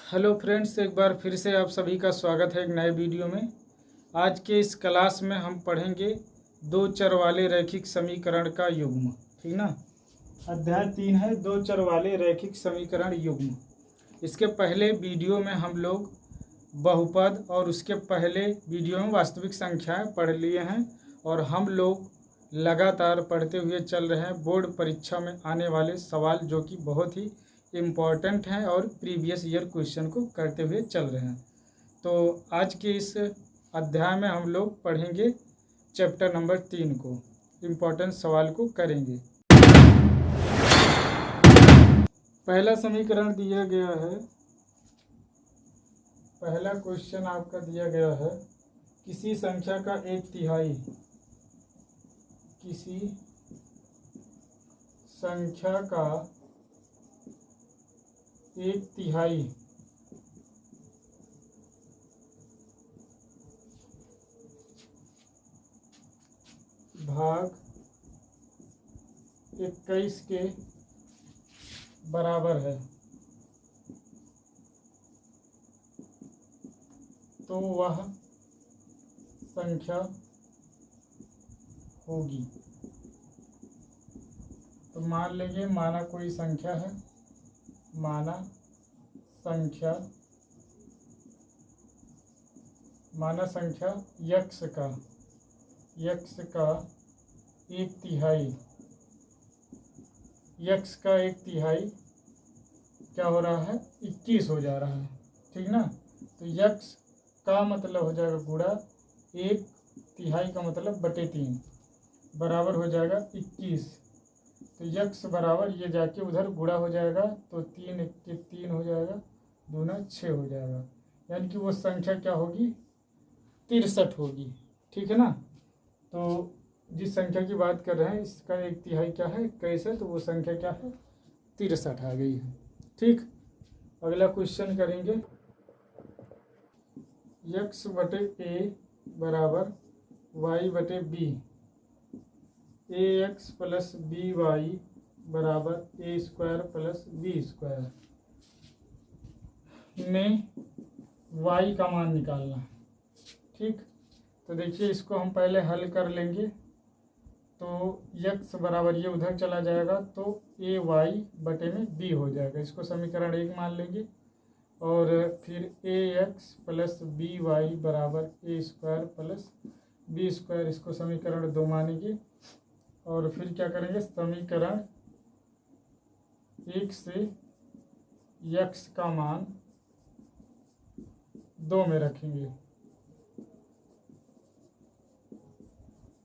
Hello friends, एक बार फिर से आप सभी का स्वागत है एक नए वीडियो में। आज के इस क्लास में हम पढ़ेंगे दो चर वाले रैखिक समीकरण का युग्म। ठीक ना। अध्याय 3 है दो चर वाले रैखिक समीकरण युग्म। इसके पहले वीडियो में हम लोग बहुपद और उसके पहले वीडियो में वास्तविक संख्याएं पढ़ लिए हैं और हम लोग लगातार पढ़ते हुए चल रहे हैं बोर्ड परीक्षा में आने वाले सवाल जो कि बहुत ही इम्पॉर्टेंट हैं और प्रीवियस ईयर क्वेश्चन को करते हुए चल रहे हैं। तो आज के इस अध्याय में हम लोग पढ़ेंगे चैप्टर नंबर 3 को, इम्पॉर्टेंट सवाल को करेंगे। पहला समीकरण दिया गया है, पहला क्वेश्चन आपका दिया गया है, किसी संख्या का 1/3, किसी संख्या का 1/3 भाग 21 के बराबर है तो वह संख्या होगी। तो मान लेंगे, माना कोई संख्या है, माना संख्या यक्स का 1/3, यक्स का 1/3 क्या हो रहा है, 21 हो जा रहा है। ठीक ना। तो यक्स का मतलब हो जाएगा गुणा 1/3 का मतलब बटे 3 बराबर हो जाएगा 21। तो यक्स बराबर ये जाके उधर गुणा हो जाएगा तो 3 के 3 हो जाएगा, दूना 6 हो जाएगा, यानी कि वो संख्या क्या होगी, 63 होगी। ठीक है ना। तो जिस संख्या की बात कर रहे हैं इसका 1/3 क्या है, 21 है, तो वो संख्या क्या है, 63 आ गई है। ठीक। अगला क्वेश्चन करेंगे, x बटे a बराबर y बटे b, ax प्लस by बराबर a² प्लस b² में y का मान निकालना। ठीक। तो देखिए इसको हम पहले हल कर लेंगे। तो x बराबर ये उधर चला जाएगा तो a y बटे में b हो जाएगा, इसको समीकरण 1 मान लेंगे। और फिर ax प्लस by बराबर a² प्लस b², इसको समीकरण 2 मानेंगे। और फिर क्या करेंगे, समीकरण 1 से x का मान 2 में रखेंगे।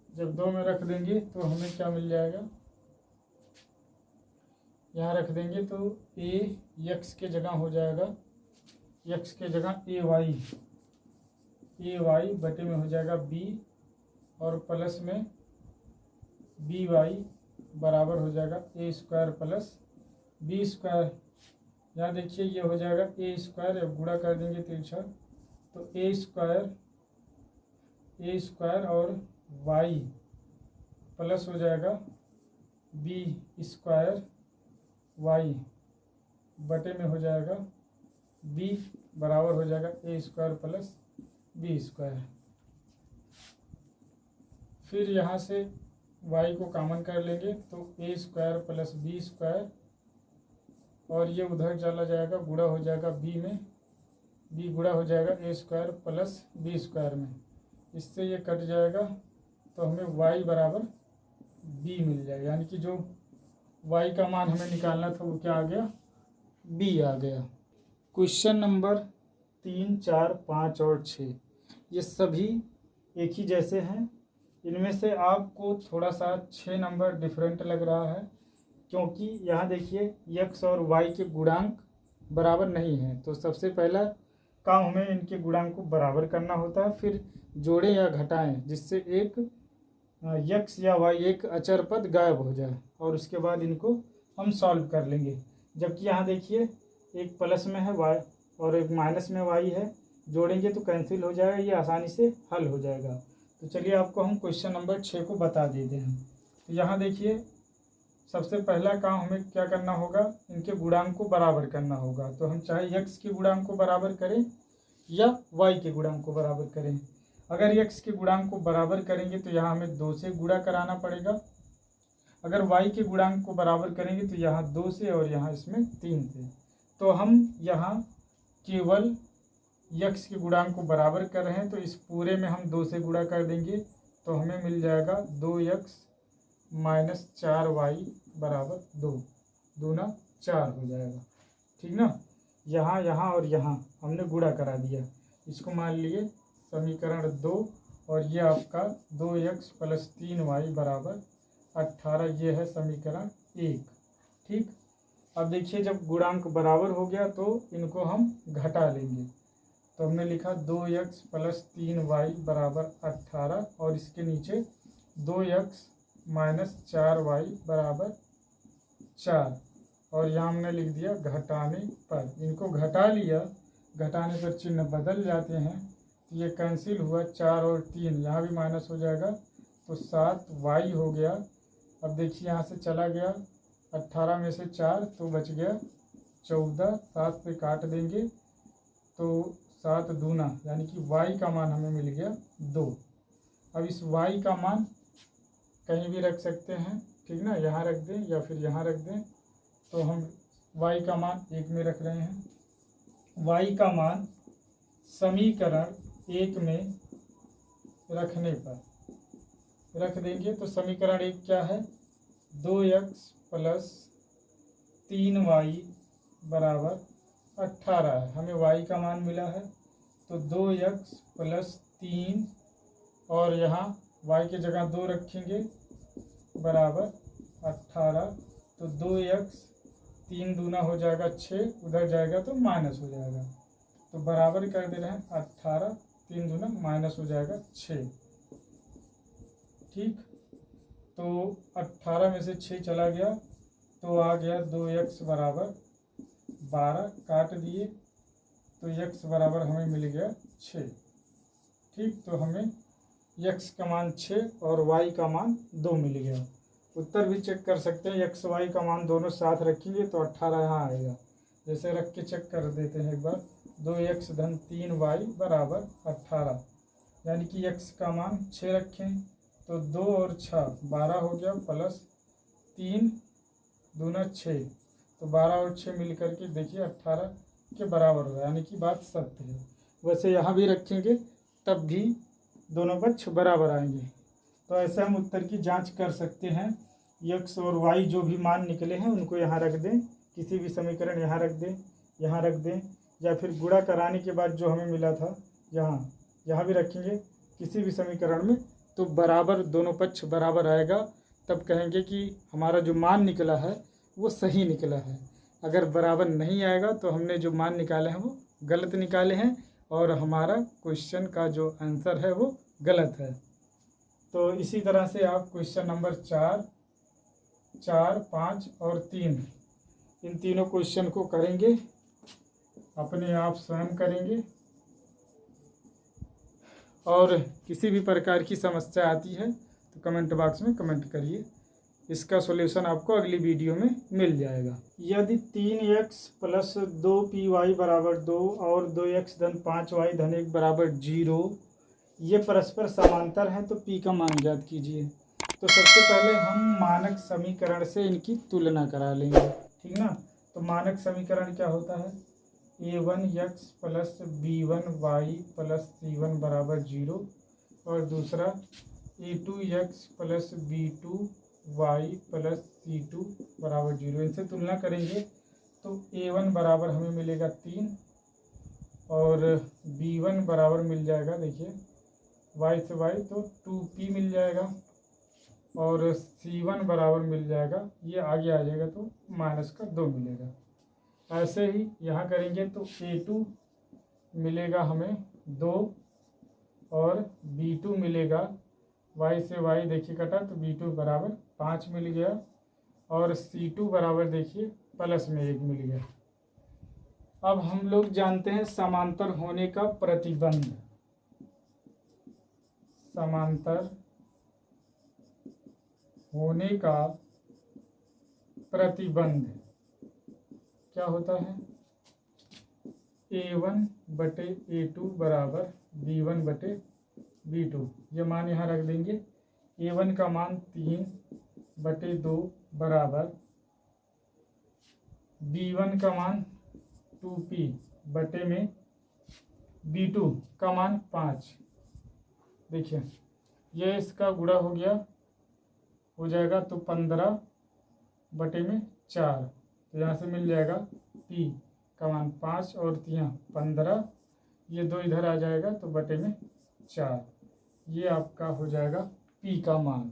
जब 2 में रख देंगे तो हमें क्या मिल जाएगा, यहाँ रख देंगे तो a x के जगह हो जाएगा, x के जगह ay बटे में हो जाएगा b और प्लस में by बराबर हो जाएगा a² प्लस b²। यहाँ देखिए ये हो जाएगा a², अब गुणा कर देंगे तिरछा तो a² और y प्लस हो जाएगा b² y बटे में हो जाएगा b बराबर हो जाएगा a² प्लस b²। फिर यहाँ से y को कॉमन कर लेंगे तो a² प्लस b² और ये उधर चला जाएगा, गुणा हो जाएगा b में, b गुणा हो जाएगा a² प्लस b² में, इससे ये कट जाएगा तो हमें y बराबर b मिल जाएगा, यानी कि जो y का मान हमें निकालना था वो क्या आ गया, b आ गया। क्वेश्चन नंबर 3, 4, 5 और 6 ये सभी एक ही जैसे हैं। इनमें से आपको थोड़ा सा 6 नंबर डिफरेंट लग रहा है क्योंकि यहाँ देखिए x और y के गुणांक बराबर नहीं है। तो सबसे पहला काम हमें इनके गुणांक को बराबर करना होता है, फिर जोड़ें या घटाएं जिससे एक x या y एक अचर पद गायब हो जाए और उसके बाद इनको हम सॉल्व कर लेंगे। जबकि यहाँ देखिए एक प्लस में है y और एक माइनस में y है, जोड़ेंगे तो कैंसिल हो जाएगा, ये आसानी से हल हो जाएगा। तो चलिए आपको हम क्वेश्चन नंबर 6 को बता देते हैं। तो यहाँ देखिए सबसे पहला काम हमें क्या करना होगा, इनके गुणांक को बराबर करना होगा। तो हम चाहे x के गुणांक को बराबर करें या y के गुणांक को बराबर करें। अगर x के गुणांक को बराबर करेंगे तो यहाँ हमें 2 से गुणा कराना पड़ेगा। अगर y के गुणांक को बराबर करेंगे तो यहाँ 2 से और यहाँ इसमें 3 से। तो हम यहाँ केवल x के गुणांक को बराबर कर रहे हैं, तो इस पूरे में हम 2 से गुणा कर देंगे तो हमें मिल जाएगा 2x माइनस 4y बराबर 2, दूना 4 हो जाएगा। ठीक ना, यहाँ और यहाँ हमने गुणा करा दिया। इसको मान लिए समीकरण 2 और ये आपका 2x प्लस 3y बराबर 18, ये है समीकरण 1। ठीक, अब देखिए जब गुणांक बराबर हो गया तो इनको हम घटा लेंगे। तो हमने लिखा 2x प्लस 3y बराबर 18 और इसके नीचे 2x माइनस 4y बराबर 4 और यहाँ हमने लिख दिया घटाने पर। इनको घटा लिया, घटाने पर चिन्ह बदल जाते हैं, तो ये कैंसिल हुआ, 4 और 3 यहाँ भी माइनस हो जाएगा तो 7y हो गया। अब देखिए यहाँ से चला गया 18 में से 4 तो बच गया 14, 7 पे काट देंगे तो 7 दूना यानी कि y का मान हमें मिल गया 2। अब इस y का मान कहीं भी रख सकते हैं, ठीक ना, यहाँ रख दें या फिर यहाँ रख दें। तो हम y का मान 1 में रख रहे हैं। y का मान समीकरण 1 में रखने पर रख देंगे तो समीकरण 1 क्या है, 2x प्लस 3y बराबर 18 है। हमें y का मान मिला है तो 2x प्लस 3 और यहाँ y की जगह 2 रखेंगे बराबर 18, तो 2x 3 दूना हो जाएगा 6, उधर जाएगा तो माइनस हो जाएगा, तो बराबर कर दे रहे हैं 18, 3 दूना माइनस हो जाएगा 6। ठीक, तो 18 में से 6 चला गया तो आ गया 2x बराबर 12, काट दिए तो x बराबर हमें मिल गया 6। ठीक, तो हमें x का मान 6 और y का मान 2 मिल गया। उत्तर भी चेक कर सकते हैं, x y का मान दोनों साथ रखेंगे तो 18 यहाँ आएगा। जैसे रख के चेक कर देते हैं एक बार, 2x धन 3y बराबर 18, यानी कि x का मान 6 रखें तो 2 और 6 12 हो गया, प्लस 3 दूना 6, तो 12 और 6 मिल करके देखिए 18 के बराबर होगा, यानी कि बात सत्य है। वैसे यहाँ भी रखेंगे तब भी दोनों पक्ष बराबर आएंगे। तो ऐसे हम उत्तर की जांच कर सकते हैं। x और y जो भी मान निकले हैं उनको यहाँ रख दें, किसी भी समीकरण यहाँ रख दें, यहाँ रख दें, या फिर गुणा कराने के बाद जो हमें मिला था यहाँ भी रखेंगे किसी भी समीकरण में, तो बराबर दोनों पक्ष बराबर आएगा। तब कहेंगे कि हमारा जो मान निकला है वो सही निकला है। अगर बराबर नहीं आएगा तो हमने जो मान निकाले हैं वो गलत निकाले हैं और हमारा क्वेश्चन का जो आंसर है वो गलत है। तो इसी तरह से आप क्वेश्चन नंबर 4, 5 और 3 इन तीनों क्वेश्चन को करेंगे, अपने आप स्वयं करेंगे। और किसी भी प्रकार की समस्या आती है तो कमेंट बॉक्स में कमेंट करिए, इसका सॉल्यूशन आपको अगली वीडियो में मिल जाएगा। यदि 3x प्लस 2py बराबर 2 और 2x धन 5y धन 1 बराबर 0 ये परस्पर समांतर हैं तो p का मान ज्ञात कीजिए। तो सबसे पहले हम मानक समीकरण से इनकी तुलना करा लेंगे, ठीक ना। तो मानक समीकरण क्या होता है, a1x plus b1y plus c1 बराबर 0 और दूसरा a2x plus b2y plus c2 बराबर 0। इनसे तुलना करेंगे तो a1 बराबर हमें मिलेगा 3 और b1 बराबर मिल जाएगा, देखिए y से y तो 2p मिल जाएगा और c1 बराबर मिल जाएगा, ये आगे आ जाएगा तो माइनस का 2 मिलेगा। ऐसे ही यहाँ करेंगे तो a2 मिलेगा हमें 2 और b2 मिलेगा, y से y देखिए कटा तो b2 बराबर 5 मिल गया और c2 बराबर देखिए प्लस में 1 मिल गया। अब हम लोग जानते हैं समांतर होने का प्रतिबंध। समांतर होने का प्रतिबंध क्या होता है, A1/A2 बराबर B1/B2। ये मान यहाँ रख देंगे। A1 का मान 3/2 बराबर B1 का मान 2P बटे में B2 का मान 5। देखिए ये इसका गुणा हो गया, हो जाएगा तो 15/4। तो यहाँ से मिल जाएगा P का मान 5 और 15, ये 2 इधर आ जाएगा तो बटे में 4। ये आपका हो जाएगा P का मान।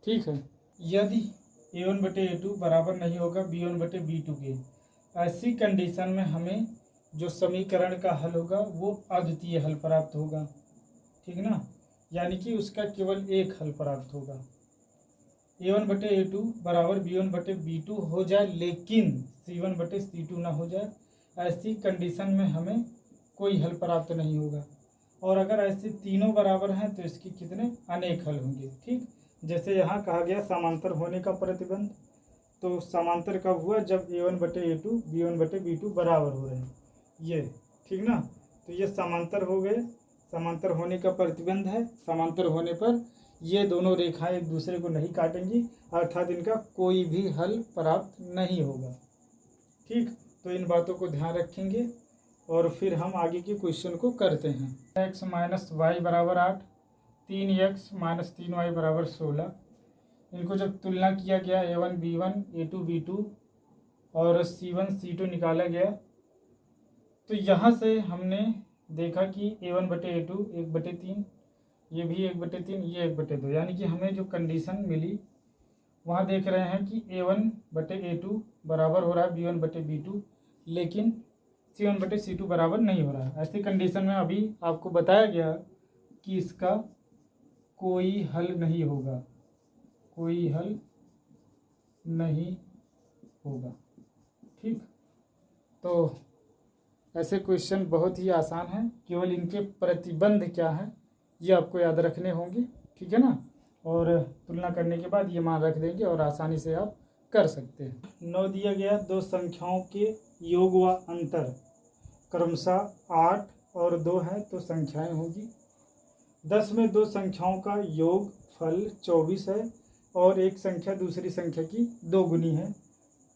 ठीक है, यदि A1/A2 बराबर नहीं होगा B1/B2 के, ऐसी कंडीशन में हमें जो समीकरण का हल होगा वो अद्वितीय हल प्राप्त होगा। ठीक ना, यानी कि उसका केवल एक हल प्राप्त होगा। A1/A2 बराबर B1/B2 हो जाए लेकिन C1/C2 ना हो जाए, ऐसी कंडीशन में हमें कोई हल प्राप्त नहीं होगा। और अगर ऐसे तीनों बराबर हैं तो इसके कितने अनेक हल होंगे। ठीक, जैसे यहाँ कहा गया समांतर होने का प्रतिबंध, तो समांतर कब हुआ, जब A1/A2 B1/B2 बराबर हो रहे हैं ये। ठीक ना, तो ये समांतर हो गए, समांतर होने का प्रतिबंध है। समांतर होने पर ये दोनों रेखाएं एक दूसरे को नहीं काटेंगी, अर्थात इनका कोई भी हल प्राप्त नहीं होगा। ठीक, तो इन बातों को ध्यान रखेंगे और फिर हम आगे के क्वेश्चन को करते हैं। x - y बराबर 8, 3x - 3y बराबर 16। इनको जब तुलना किया गया A1 B1 A2 B2 और C1 C2 निकाला गया, तो यहाँ से हमने देखा कि A1/A2 1/3, ये भी 1/3, ये 1/2, यानी कि हमें जो कंडीशन मिली वहाँ देख रहे हैं कि A1/A2 बराबर हो रहा है B1/B2, लेकिन C1/C2 बराबर नहीं हो रहा है। ऐसी कंडीशन में अभी आपको बताया गया कि इसका कोई हल नहीं होगा, कोई हल नहीं होगा। ठीक, तो ऐसे क्वेश्चन बहुत ही आसान हैं, केवल इनके प्रतिबंध क्या है ये आपको याद रखने होंगे। ठीक है ना, और तुलना करने के बाद ये मान रख देंगे और आसानी से आप कर सकते हैं। 9 दिया गया, दो संख्याओं के योग व अंतर क्रमशः 8 और 2 है तो संख्याएं होगी। 10 में दो संख्याओं का योग फल 24 है और एक संख्या दूसरी संख्या की 2 गुनी है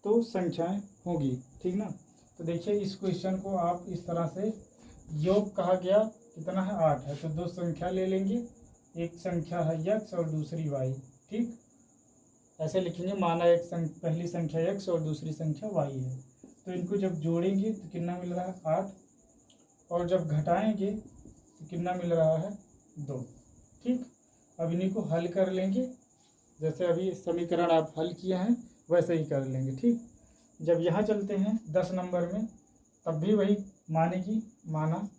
तो संख्याएं होगी। ठीक ना, तो देखिए इस क्वेश्चन को आप इस तरह से, योग कहा गया कितना है 8 है, तो 2 संख्या ले लेंगे, एक संख्या है x और दूसरी y। ठीक, ऐसे लिखेंगे, माना पहली संख्या x और दूसरी संख्या y है, तो इनको जब जोड़ेंगे तो कितना मिल रहा है 8, और जब घटाएंगे तो कितना मिल रहा है 2। ठीक, अब इन्हीं को हल कर लेंगे, जैसे अभी समीकरण आप हल किए हैं वैसे ही कर लेंगे। ठीक, जब यहाँ चलते हैं 10 नंबर में, तब भी वही मानेगी, माना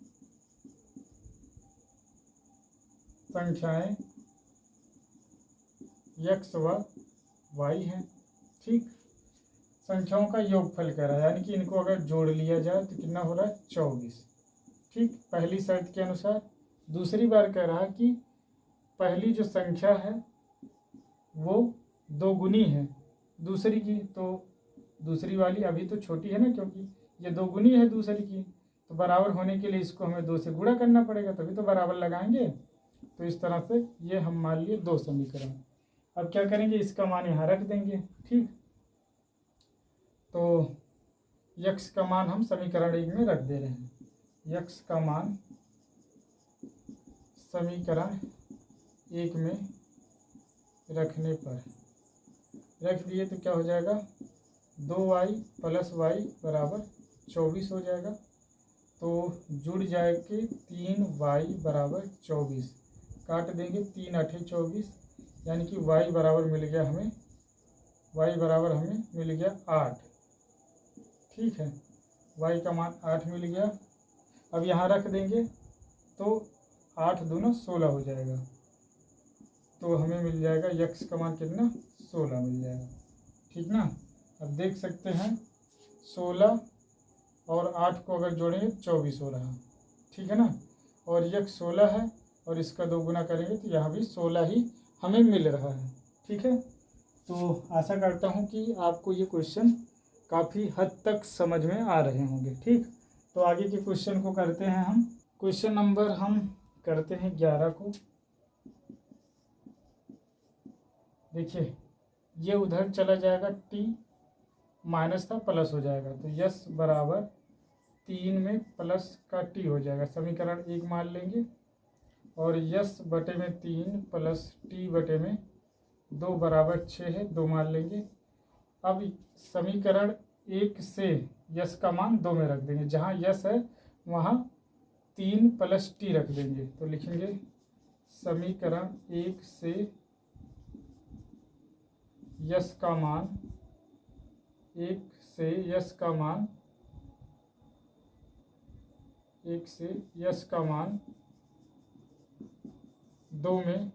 संख्याएं x व y हैं। ठीक, संख्याओं का योगफल कह रहा है, यानी कि इनको अगर जोड़ लिया जाए तो कितना हो रहा है 24। ठीक, पहली शर्त के अनुसार। दूसरी बार कह रहा है कि पहली जो संख्या है वो 2 गुनी है दूसरी की, तो दूसरी वाली अभी तो छोटी है ना, क्योंकि ये 2 गुनी है दूसरी की, तो बराबर होने के लिए इसको हमें 2 से गुणा करना पड़ेगा, तभी तो बराबर लगाएंगे। तो इस तरह से ये हम मान लिए 2 समीकरण। अब क्या करेंगे, इसका मान यहाँ रख देंगे। ठीक, तो x का मान हम समीकरण 1 में रख दे रहे हैं। x का मान समीकरण 1 में रखने पर रख दिए तो क्या हो जाएगा, 2y + y बराबर 24 हो जाएगा। तो जुड़ जाए कि 3y बराबर 24, काट देंगे 3 8 24, यानी कि y बराबर मिल गया हमें, y बराबर हमें मिल गया 8। ठीक है, y का मान 8 मिल गया। अब यहाँ रख देंगे तो 8 दूना 16 हो जाएगा, तो हमें मिल जाएगा x का मान कितना 16 मिल जाएगा। ठीक ना, अब देख सकते हैं 16 और 8 को अगर जोड़ेंगे 24 हो रहा। ठीक है ना, और x 16 है और इसका 2 गुना करेंगे तो यहाँ भी 16 ही हमें मिल रहा है। ठीक है, तो आशा करता हूँ कि आपको ये क्वेश्चन काफ़ी हद तक समझ में आ रहे होंगे। ठीक, तो आगे के क्वेश्चन को करते हैं हम। क्वेश्चन नंबर हम करते हैं 11 को। देखिए ये उधर चला जाएगा, टी माइनस था प्लस हो जाएगा, तो यस बराबर 3 में प्लस का टी हो जाएगा, समीकरण 1 मान लेंगे। और यस बटे में 3 प्लस टी बटे में 2 बराबर 6 है, 2 मान लेंगे। अब समीकरण 1 से यस का मान 2 में रख देंगे, जहाँ यस है वहाँ 3 प्लस टी रख देंगे, तो लिखेंगे समीकरण 1 से यस का मान 1 से यस का मान 1 से यस का मान 2 में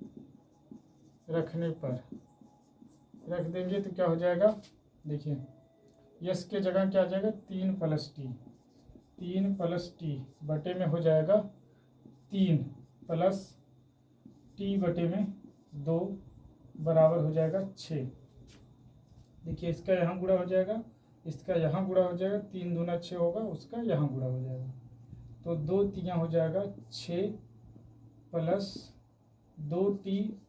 रखने पर रख देंगे तो क्या हो जाएगा। देखिए यस के जगह क्या आ जाएगा, 3 प्लस टी, 3 प्लस टी बटे में हो जाएगा 3 प्लस टी बटे में 2 बराबर हो जाएगा 6। देखिए इसका यहाँ गुणा हो जाएगा, इसका यहाँ गुणा हो जाएगा, 3 दूना 6 होगा, उसका यहाँ गुणा हो जाएगा, तो 2 तियाँ हो जाएगा 6 प्लस 2 टी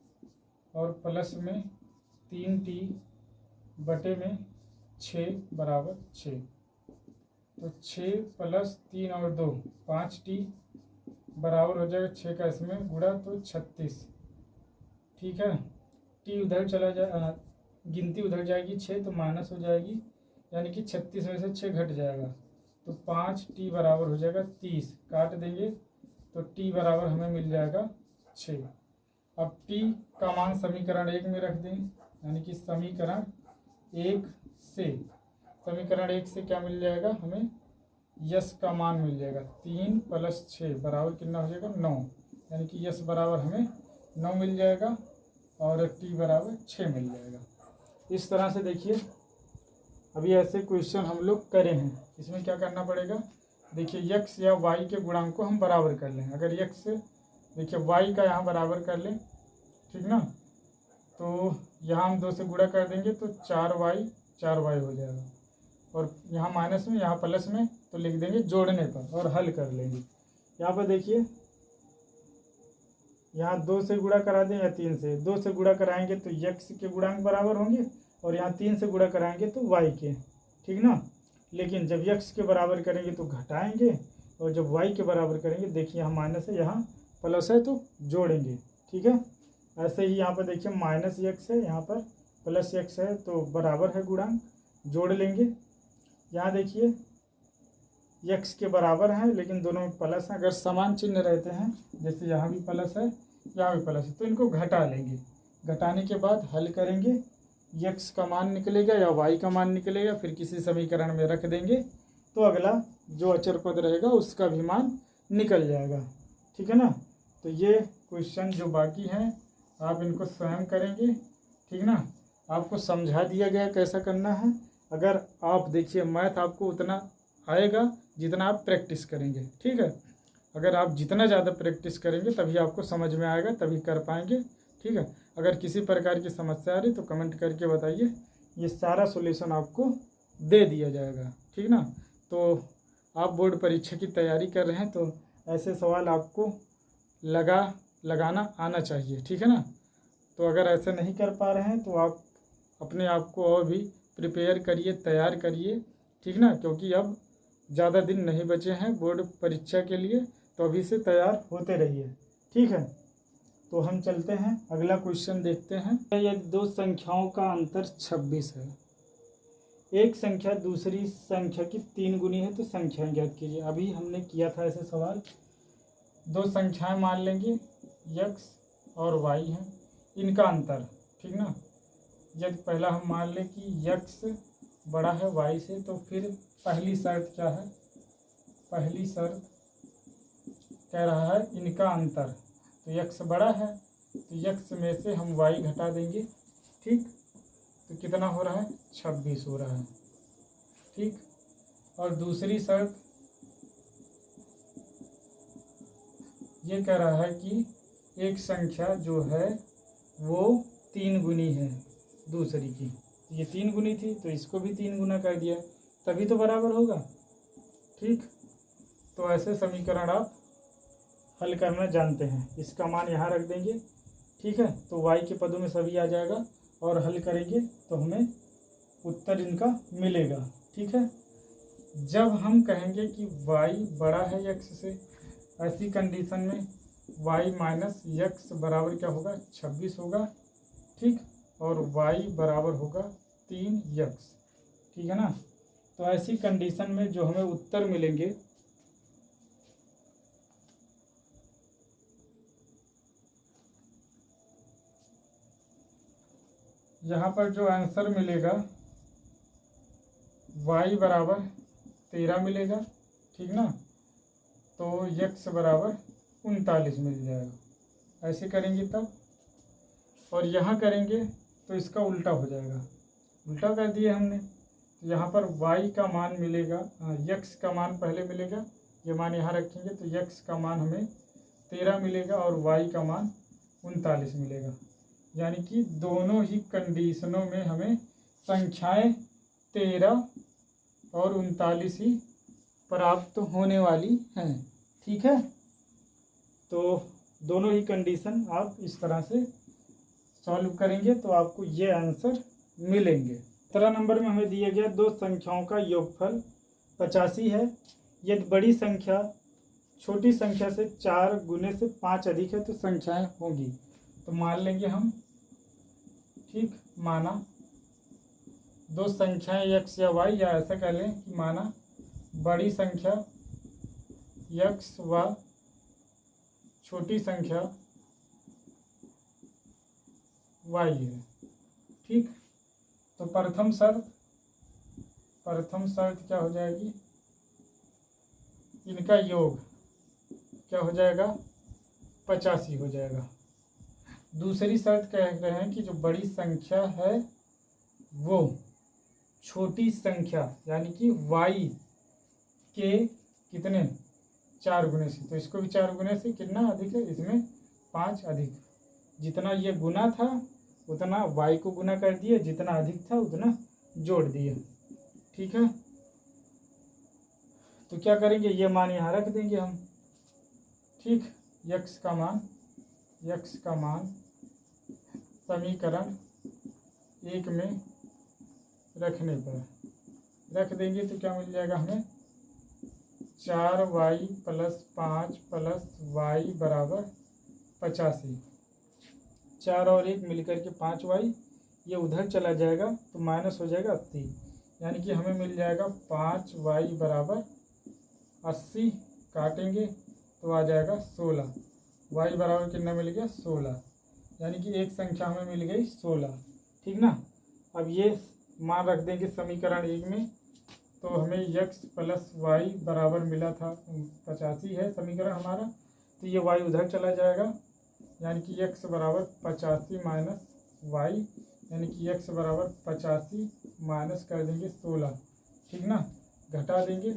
और प्लस में 3 टी बटे में 6 बराबर 6, तो 6 प्लस 3 और 2 5 टी बराबर हो जाएगा 6 का इसमें गुणा, तो 36। ठीक है, टी उधर चला जाए, गिनती उधर जाएगी 6 तो माइनस हो जाएगी, यानी कि 36 में से 6 घट जाएगा, तो 5 टी बराबर हो जाएगा 30, काट देंगे तो टी बराबर हमें मिल जाएगा 6। अब टी का मान समीकरण 1 में रख दें, यानी कि समीकरण 1 से क्या मिल जाएगा हमें, यस का मान मिल जाएगा 3 प्लस 6 बराबर कितना हो जाएगा 9, यानी कि यस बराबर हमें 9 मिल जाएगा और टी बराबर 6 मिल जाएगा। इस तरह से देखिए अभी ऐसे क्वेश्चन हम लोग करे हैं। इसमें क्या करना पड़ेगा, देखिए यक्स या वाई के गुणांक को हम बराबर कर लें। अगर यक्स देखिए वाई का यहाँ बराबर कर लें, ठीक ना, तो यहाँ हम 2 से गुणा कर देंगे तो 4y हो जाएगा, और यहाँ माइनस में यहाँ प्लस में तो लिख देंगे जोड़ने पर और हल कर लेंगे। यहाँ पर देखिए यहाँ 2 से गुणा करा दें या 3 से, 2 से गुणा कराएंगे तो यक्स के गुणांक बराबर होंगे, और यहाँ 3 से गुणा कराएंगे तो वाई के, ठीक ना। लेकिन जब यक्स के बराबर करेंगे तो घटाएंगे, और जब वाई के बराबर करेंगे, देखिए यहाँ माइनस है यहाँ प्लस है तो जोड़ेंगे, ठीक है। ऐसे ही यहाँ पर देखिए माइनस यक्स है, यहाँ पर प्लस यक्स है, तो बराबर है गुणांक, जोड़ लेंगे। यहाँ देखिए यक्स के बराबर है लेकिन दोनों में प्लस है, अगर समान चिन्ह रहते हैं, जैसे यहाँ भी प्लस है यहाँ भी प्लस है, तो इनको घटा लेंगे। घटाने के बाद हल करेंगे, यक्स का मान निकलेगा या वाई का मान निकलेगा, फिर किसी समीकरण में रख देंगे, तो अगला जो अचर पद रहेगा उसका भी मान निकल जाएगा, ठीक है ना। तो ये क्वेश्चन जो बाकी हैं आप इनको स्वयं करेंगे, ठीक ना। आपको समझा दिया गया कैसा करना है। अगर आप देखिए मैथ आपको उतना आएगा जितना आप प्रैक्टिस करेंगे, ठीक है। अगर आप जितना ज़्यादा प्रैक्टिस करेंगे तभी आपको समझ में आएगा, तभी कर पाएंगे, ठीक है। अगर किसी प्रकार की समस्या आ रही तो कमेंट करके बताइए, ये सारा सॉल्यूशन आपको दे दिया जाएगा, ठीक ना। तो आप बोर्ड परीक्षा की तैयारी कर रहे हैं तो ऐसे सवाल आपको लगाना आना चाहिए, ठीक है ना। तो अगर ऐसा नहीं कर पा रहे हैं तो आप अपने आप को और भी प्रिपेयर करिए, तैयार करिए, ठीक ना, क्योंकि अब ज़्यादा दिन नहीं बचे हैं बोर्ड परीक्षा के लिए, तो अभी से तैयार होते रहिए, ठीक है। तो हम चलते हैं अगला क्वेश्चन देखते हैं। यदि 2 संख्याओं का अंतर 26 है, एक संख्या दूसरी संख्या की 3 गुनी है, तो संख्याएं ज्ञात कीजिए। अभी हमने किया था ऐसे सवाल। 2 संख्याएं मान लेंगे यक्स और वाई हैं, इनका अंतर, ठीक ना। यदि पहला हम मान लें कि यक्स बड़ा है वाई से, तो फिर पहली शर्त क्या है, पहली शर्त कह रहा है इनका अंतर, तो यक्स बड़ा है तो यक्स में से हम वाई घटा देंगे, ठीक। तो कितना हो रहा है 26 हो रहा है, ठीक। और दूसरी शर्त ये कह रहा है कि एक संख्या जो है वो 3 गुनी है, दूसरी की। ये 3 गुनी थी तो इसको भी 3 गुना कर दिया, तभी तो बराबर होगा। ठीक, तो ऐसे समीकरण आप हल करना जानते हैं। इसका मान यहाँ रख देंगे, ठीक है, तो y के पदों में सभी आ जाएगा और हल करेंगे तो हमें उत्तर इनका मिलेगा। ठीक है, जब हम कहेंगे कि y बड़ा है x से, ऐसी कंडीशन में y माइनस x बराबर क्या होगा, 26 होगा। ठीक, और y बराबर होगा 3x। ठीक है ना, तो ऐसी कंडीशन में जो हमें उत्तर मिलेंगे, यहाँ पर जो आंसर मिलेगा y बराबर 13 मिलेगा। ठीक ना, तो x बराबर 39 मिल जाएगा। ऐसे करेंगे तब, और यहाँ करेंगे तो इसका उल्टा हो जाएगा। उल्टा कर दिए हमने, तो यहाँ पर y का मान मिलेगा, x का मान पहले मिलेगा, ये मान यहाँ रखेंगे तो x का मान हमें 13 मिलेगा और y का मान 39 मिलेगा। यानी कि दोनों ही कंडीशनों में हमें संख्याएं 13 और 39 ही प्राप्त होने वाली हैं। ठीक है, तो दोनों ही कंडीशन आप इस तरह से सॉल्व करेंगे तो आपको ये आंसर मिलेंगे। 17 नंबर में हमें दिया गया दो संख्याओं का योगफल 85 है। यदि बड़ी संख्या छोटी संख्या से 4 गुने से 5 अधिक है तो संख्याएं होंगी। तो मान लेंगे हम, ठीक, माना दो संख्याएं x या y, या ऐसा कह लें कि माना बड़ी संख्या x व छोटी संख्या y है। ठीक, तो प्रथम शर्त क्या हो जाएगी, इनका योग क्या हो जाएगा, 85 हो जाएगा। दूसरी शर्त कह रहे हैं कि जो बड़ी संख्या है वो छोटी संख्या यानी कि y के कितने 4 गुने से, तो इसको भी 4 गुने से कितना अधिक है, इसमें 5 अधिक। जितना ये गुना था उतना y को गुना कर दिए, जितना अधिक था उतना जोड़ दिए। ठीक है, तो क्या करेंगे, ये मान यहाँ रख देंगे हम। ठीक, x का मान समीकरण 1 में रखने पर रख देंगे तो क्या मिल जाएगा हमें, 4y + 5 + y बराबर 85। 4 और 1 मिलकर के 5y, ये उधर चला जाएगा तो माइनस हो जाएगा 80, यानी कि हमें मिल जाएगा 5y बराबर 80। काटेंगे तो आ जाएगा 16। y बराबर कितना मिल गया, 16, यानी कि एक संख्या हमें मिल गई 16। ठीक ना, अब ये मान रख देंगे समीकरण 1 में, तो हमें x + y बराबर मिला था 85 है समीकरण हमारा, तो ये y उधर चला जाएगा, यानी कि x बराबर 85 माइनस y, यानी कि x बराबर 85 माइनस कर देंगे 16। ठीक ना, घटा देंगे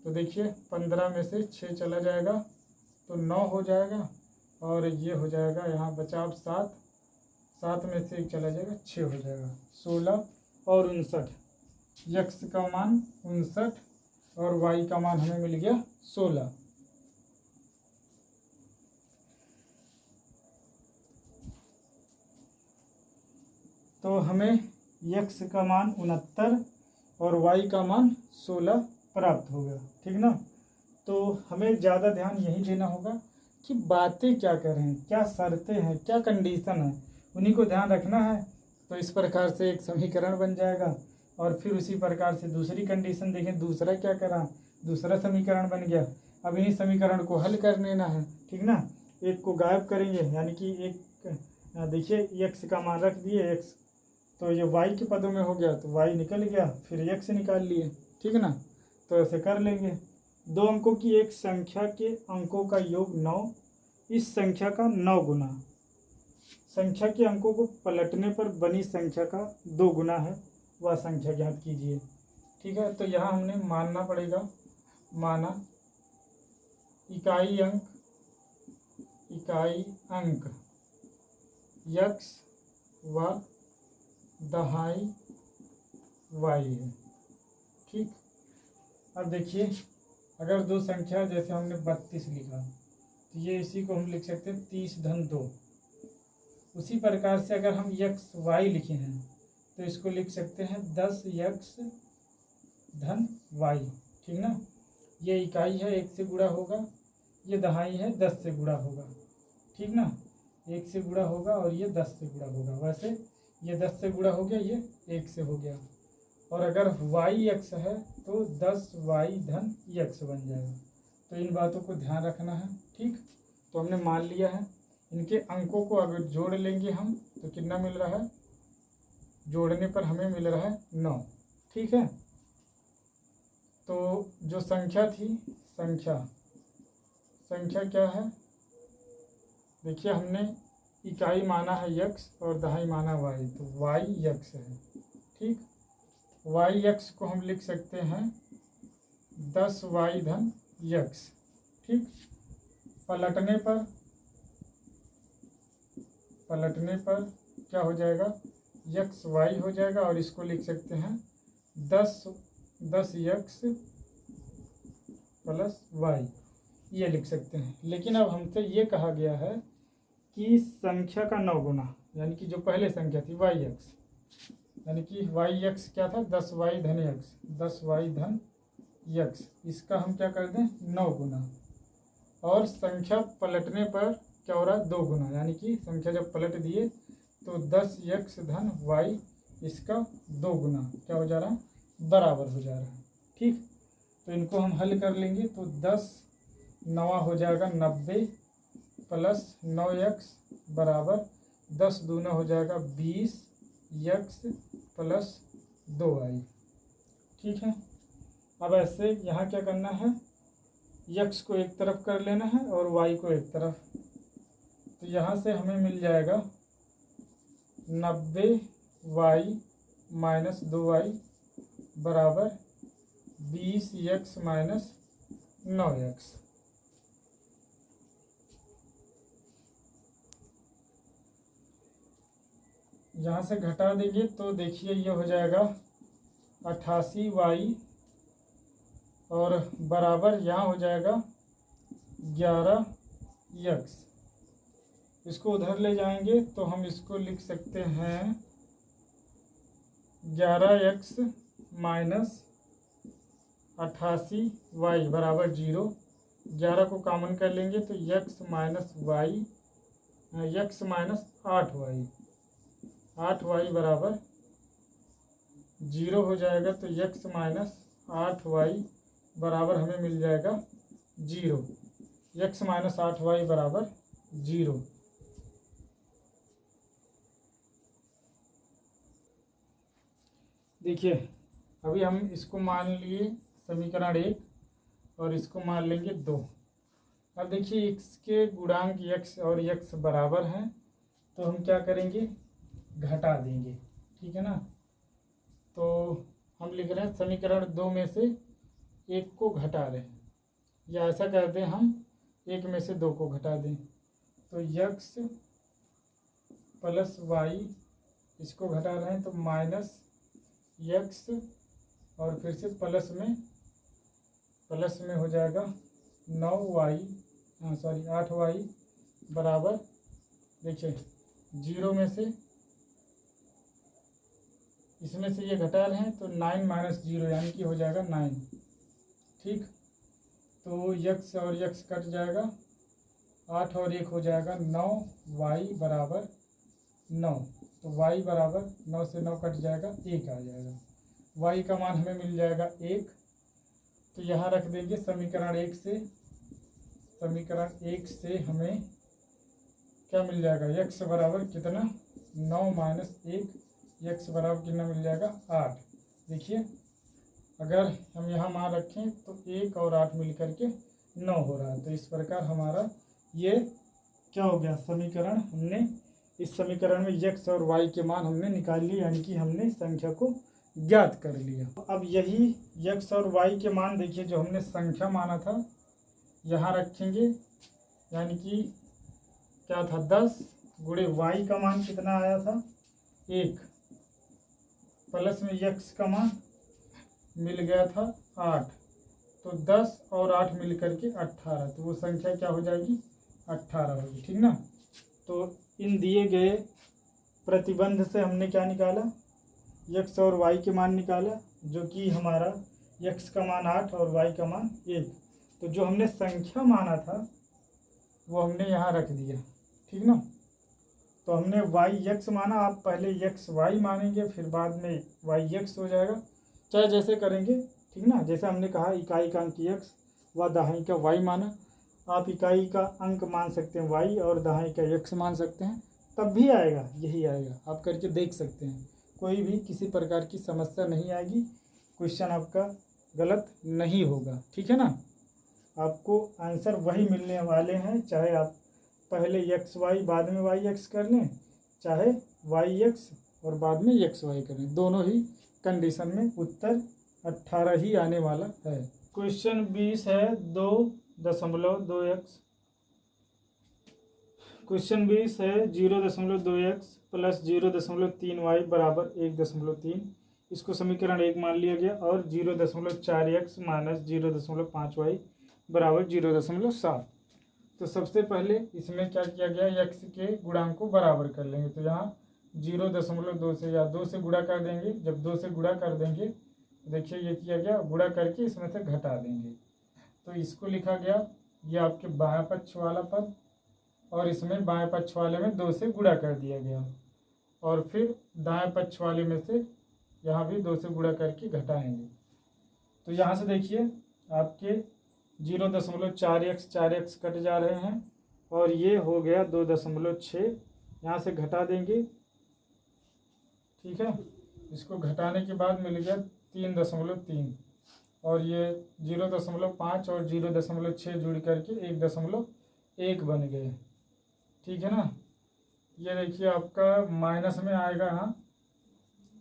तो देखिए 15 में से 6 चला जाएगा तो 9 हो जाएगा, और ये हो जाएगा यहाँ बचा 7, 7 में से 1 चला जाएगा 6 हो जाएगा 16 और 59। x का मान 59 और y का मान हमें मिल गया 16। तो हमें x का मान 69 और y का मान 16 प्राप्त हो गया। ठीक ना, तो हमें ज़्यादा ध्यान यही देना होगा कि बातें क्या कर रहे हैं, क्या शर्तें हैं, क्या कंडीशन है, उन्हीं को ध्यान रखना है। तो इस प्रकार से एक समीकरण बन जाएगा, और फिर उसी प्रकार से दूसरी कंडीशन देखें, दूसरा क्या करा, दूसरा समीकरण बन गया। अब इन्हीं समीकरण को हल कर लेना है। ठीक ना, एक को गायब करेंगे, यानी कि एक देखिए x का मान रख दिए, x तो ये y के पदों में हो गया तो y निकल गया, फिर x निकाल लिए। ठीक ना, तो ऐसे कर लेंगे। 2 अंकों की एक संख्या के अंकों का योग 9, इस संख्या का 9 गुना। संख्या के अंकों को पलटने पर बनी संख्या का 2 गुना है, वह संख्या ज्ञात कीजिए। ठीक है, तो यहाँ हमने मानना पड़ेगा, माना इकाई अंक x व दहाई y है। ठीक, अब देखिए अगर दो संख्या जैसे हमने 32 लिखा तो ये इसी को हम लिख सकते हैं 30 धन 2। उसी प्रकार से अगर हम x y लिखे हैं तो इसको लिख सकते हैं 10x धन y। ठीक ना, ये इकाई है 1 से गुणा होगा, ये दहाई है 10 से गुणा होगा। ठीक ना, 1 से गुणा होगा और ये 10 से गुणा होगा। वैसे ये 10 से गुणा हो गया, ये 1 से हो गया। और अगर y x है तो 10y धन x बन जाएगा। तो इन बातों को ध्यान रखना है। ठीक, तो हमने मान लिया है। इनके अंकों को अगर जोड़ लेंगे हम तो कितना मिल रहा है, जोड़ने पर हमें मिल रहा है 9। ठीक है, तो जो संख्या थी, संख्या क्या है, देखिए हमने इकाई माना है x और दहाई माना y, तो y x है। ठीक, y x को हम लिख सकते हैं 10y धन x। ठीक, पलटने पर क्या हो जाएगा, x y हो जाएगा और इसको लिख सकते हैं 10x प्लस y, ये लिख सकते हैं। लेकिन अब हमसे ये कहा गया है कि संख्या का 9 गुना, यानी कि जो पहले संख्या थी yx, यानी कि yx क्या था 10y धन x, 10y धन x, इसका हम क्या कर दें 9 गुना। और संख्या पलटने पर क्या हो रहा है 2 गुना, यानी कि संख्या जब पलट दिए तो 10x धन y, इसका 2 गुना क्या हो जा रहा है, बराबर हो जा रहा है। ठीक, तो इनको हम हल कर लेंगे तो 10 9 हो जाएगा 90 प्लस 9x बराबर 10 दूना हो जाएगा 20x प्लस 2y। ठीक है, अब ऐसे यहाँ क्या करना है, x को एक तरफ कर लेना है और y को एक तरफ। तो यहाँ से हमें मिल जाएगा 90y माइनस 2y बराबर 20x माइनस 9x। यहाँ से घटा देंगे तो देखिए ये हो जाएगा 88y और बराबर यहाँ हो जाएगा 11x। इसको उधर ले जाएंगे तो हम इसको लिख सकते हैं 11x माइनस 88y बराबर 0। 11 को कॉमन कर लेंगे तो x minus y, x minus 8y बराबर 0 हो जाएगा। तो x माइनस 8y बराबर हमें मिल जाएगा 0। x माइनस 8y बराबर 0। देखिए अभी हम इसको मान लिए समीकरण 1 और इसको मान लेंगे 2। अब देखिए x के गुणांक x और x बराबर हैं तो हम क्या करेंगे, घटा देंगे। ठीक है ना, तो हम लिख रहे हैं समीकरण 2 में से 1 को घटा रहे हैं, या ऐसा कर दें हम 1 में से 2 को घटा दें। तो x प्लस y, इसको घटा रहे हैं तो माइनस x और फिर से प्लस में हो जाएगा 8y बराबर, देखिए 0 में से इसमें से ये घटा रहे हैं तो 9 माइनस 0 यानी कि हो जाएगा 9। ठीक, तो x और x कट जाएगा, 8 और 1 हो जाएगा 9, y बराबर 9। तो y बराबर 9 से 9 कट जाएगा, 1 आ जाएगा। y का मान हमें मिल जाएगा 1। तो यहाँ रख देंगे समीकरण 1 से हमें क्या मिल जाएगा, x बराबर कितना 9 माइनस 1, x बराबर कितना मिल जाएगा 8। देखिए अगर हम यहाँ मान रखें तो 1 और 8 मिल करके 9 हो रहा है। तो इस प्रकार हमारा ये क्या हो गया, समीकरण हमने इस समीकरण में x और y के मान हमने निकाल लिए, यानी कि हमने संख्या को ज्ञात कर लिया। अब यही x और y के मान देखिए जो हमने संख्या माना था यहाँ रखेंगे, यानी कि क्या था 10 गुणे y का मान कितना आया था 1, प्लस में x का मान मिल गया था 8, तो 10 और 8 मिल करके 18, तो वो संख्या क्या हो जाएगी 18 होगी, ठीक ना। तो इन दिए गए प्रतिबंध से हमने क्या निकाला, x और y के मान निकाला, जो कि हमारा x का मान 8 और y का मान 1। तो जो हमने संख्या माना था वो हमने यहाँ रख दिया, ठीक ना। तो हमने y(x) माना, आप पहले x y मानेंगे फिर बाद में y(x) हो जाएगा, चाहे जैसे करेंगे, ठीक ना। जैसे हमने कहा इकाई का अंक x व दहाई का y माना, आप इकाई का अंक मान सकते हैं y और दहाई का x मान सकते हैं, तब भी आएगा, यही आएगा। आप करके देख सकते हैं, कोई भी किसी प्रकार की समस्या नहीं आएगी, क्वेश्चन आपका गलत नहीं होगा, ठीक है ना। आपको आंसर वही मिलने वाले हैं, चाहे आप पहले x y बाद में y x कर लें, चाहे y x और बाद में x y करें, दोनों ही कंडीशन में उत्तर 18 ही आने वाला है। क्वेश्चन 20 है 2.2x। क्वेश्चन 20 है 0.2x प्लस 0.3y बराबर 1.3, इसको समीकरण 1 मान लिया गया, और 0.4x माइनस 0.5y बराबर 0.7। तो सबसे पहले इसमें क्या किया गया, x के गुणांक को बराबर कर लेंगे। तो यहाँ 0.2 से या 2 से गुणा कर देंगे, जब 2 से गुणा कर देंगे देखिए ये किया गया, गुणा करके इसमें से घटा देंगे, तो इसको लिखा गया ये आपके बाएं पक्ष वाला पद, और इसमें बाएं पक्ष वाले में 2 से गुणा कर दिया गया, और फिर दाएं पक्ष वाले में से यहाँ भी 2 से गुणा करके घटाएंगे। तो यहाँ से देखिए आपके 0.4x 4x कट जा रहे हैं, और ये हो गया 2.6, यहाँ से घटा देंगे, ठीक है। इसको घटाने के बाद मिल गया 3.3, और ये 0.5 और 0.6 जुड़ करके 1.1 बन गए, ठीक है ना। ये देखिए आपका माइनस में आएगा यहाँ,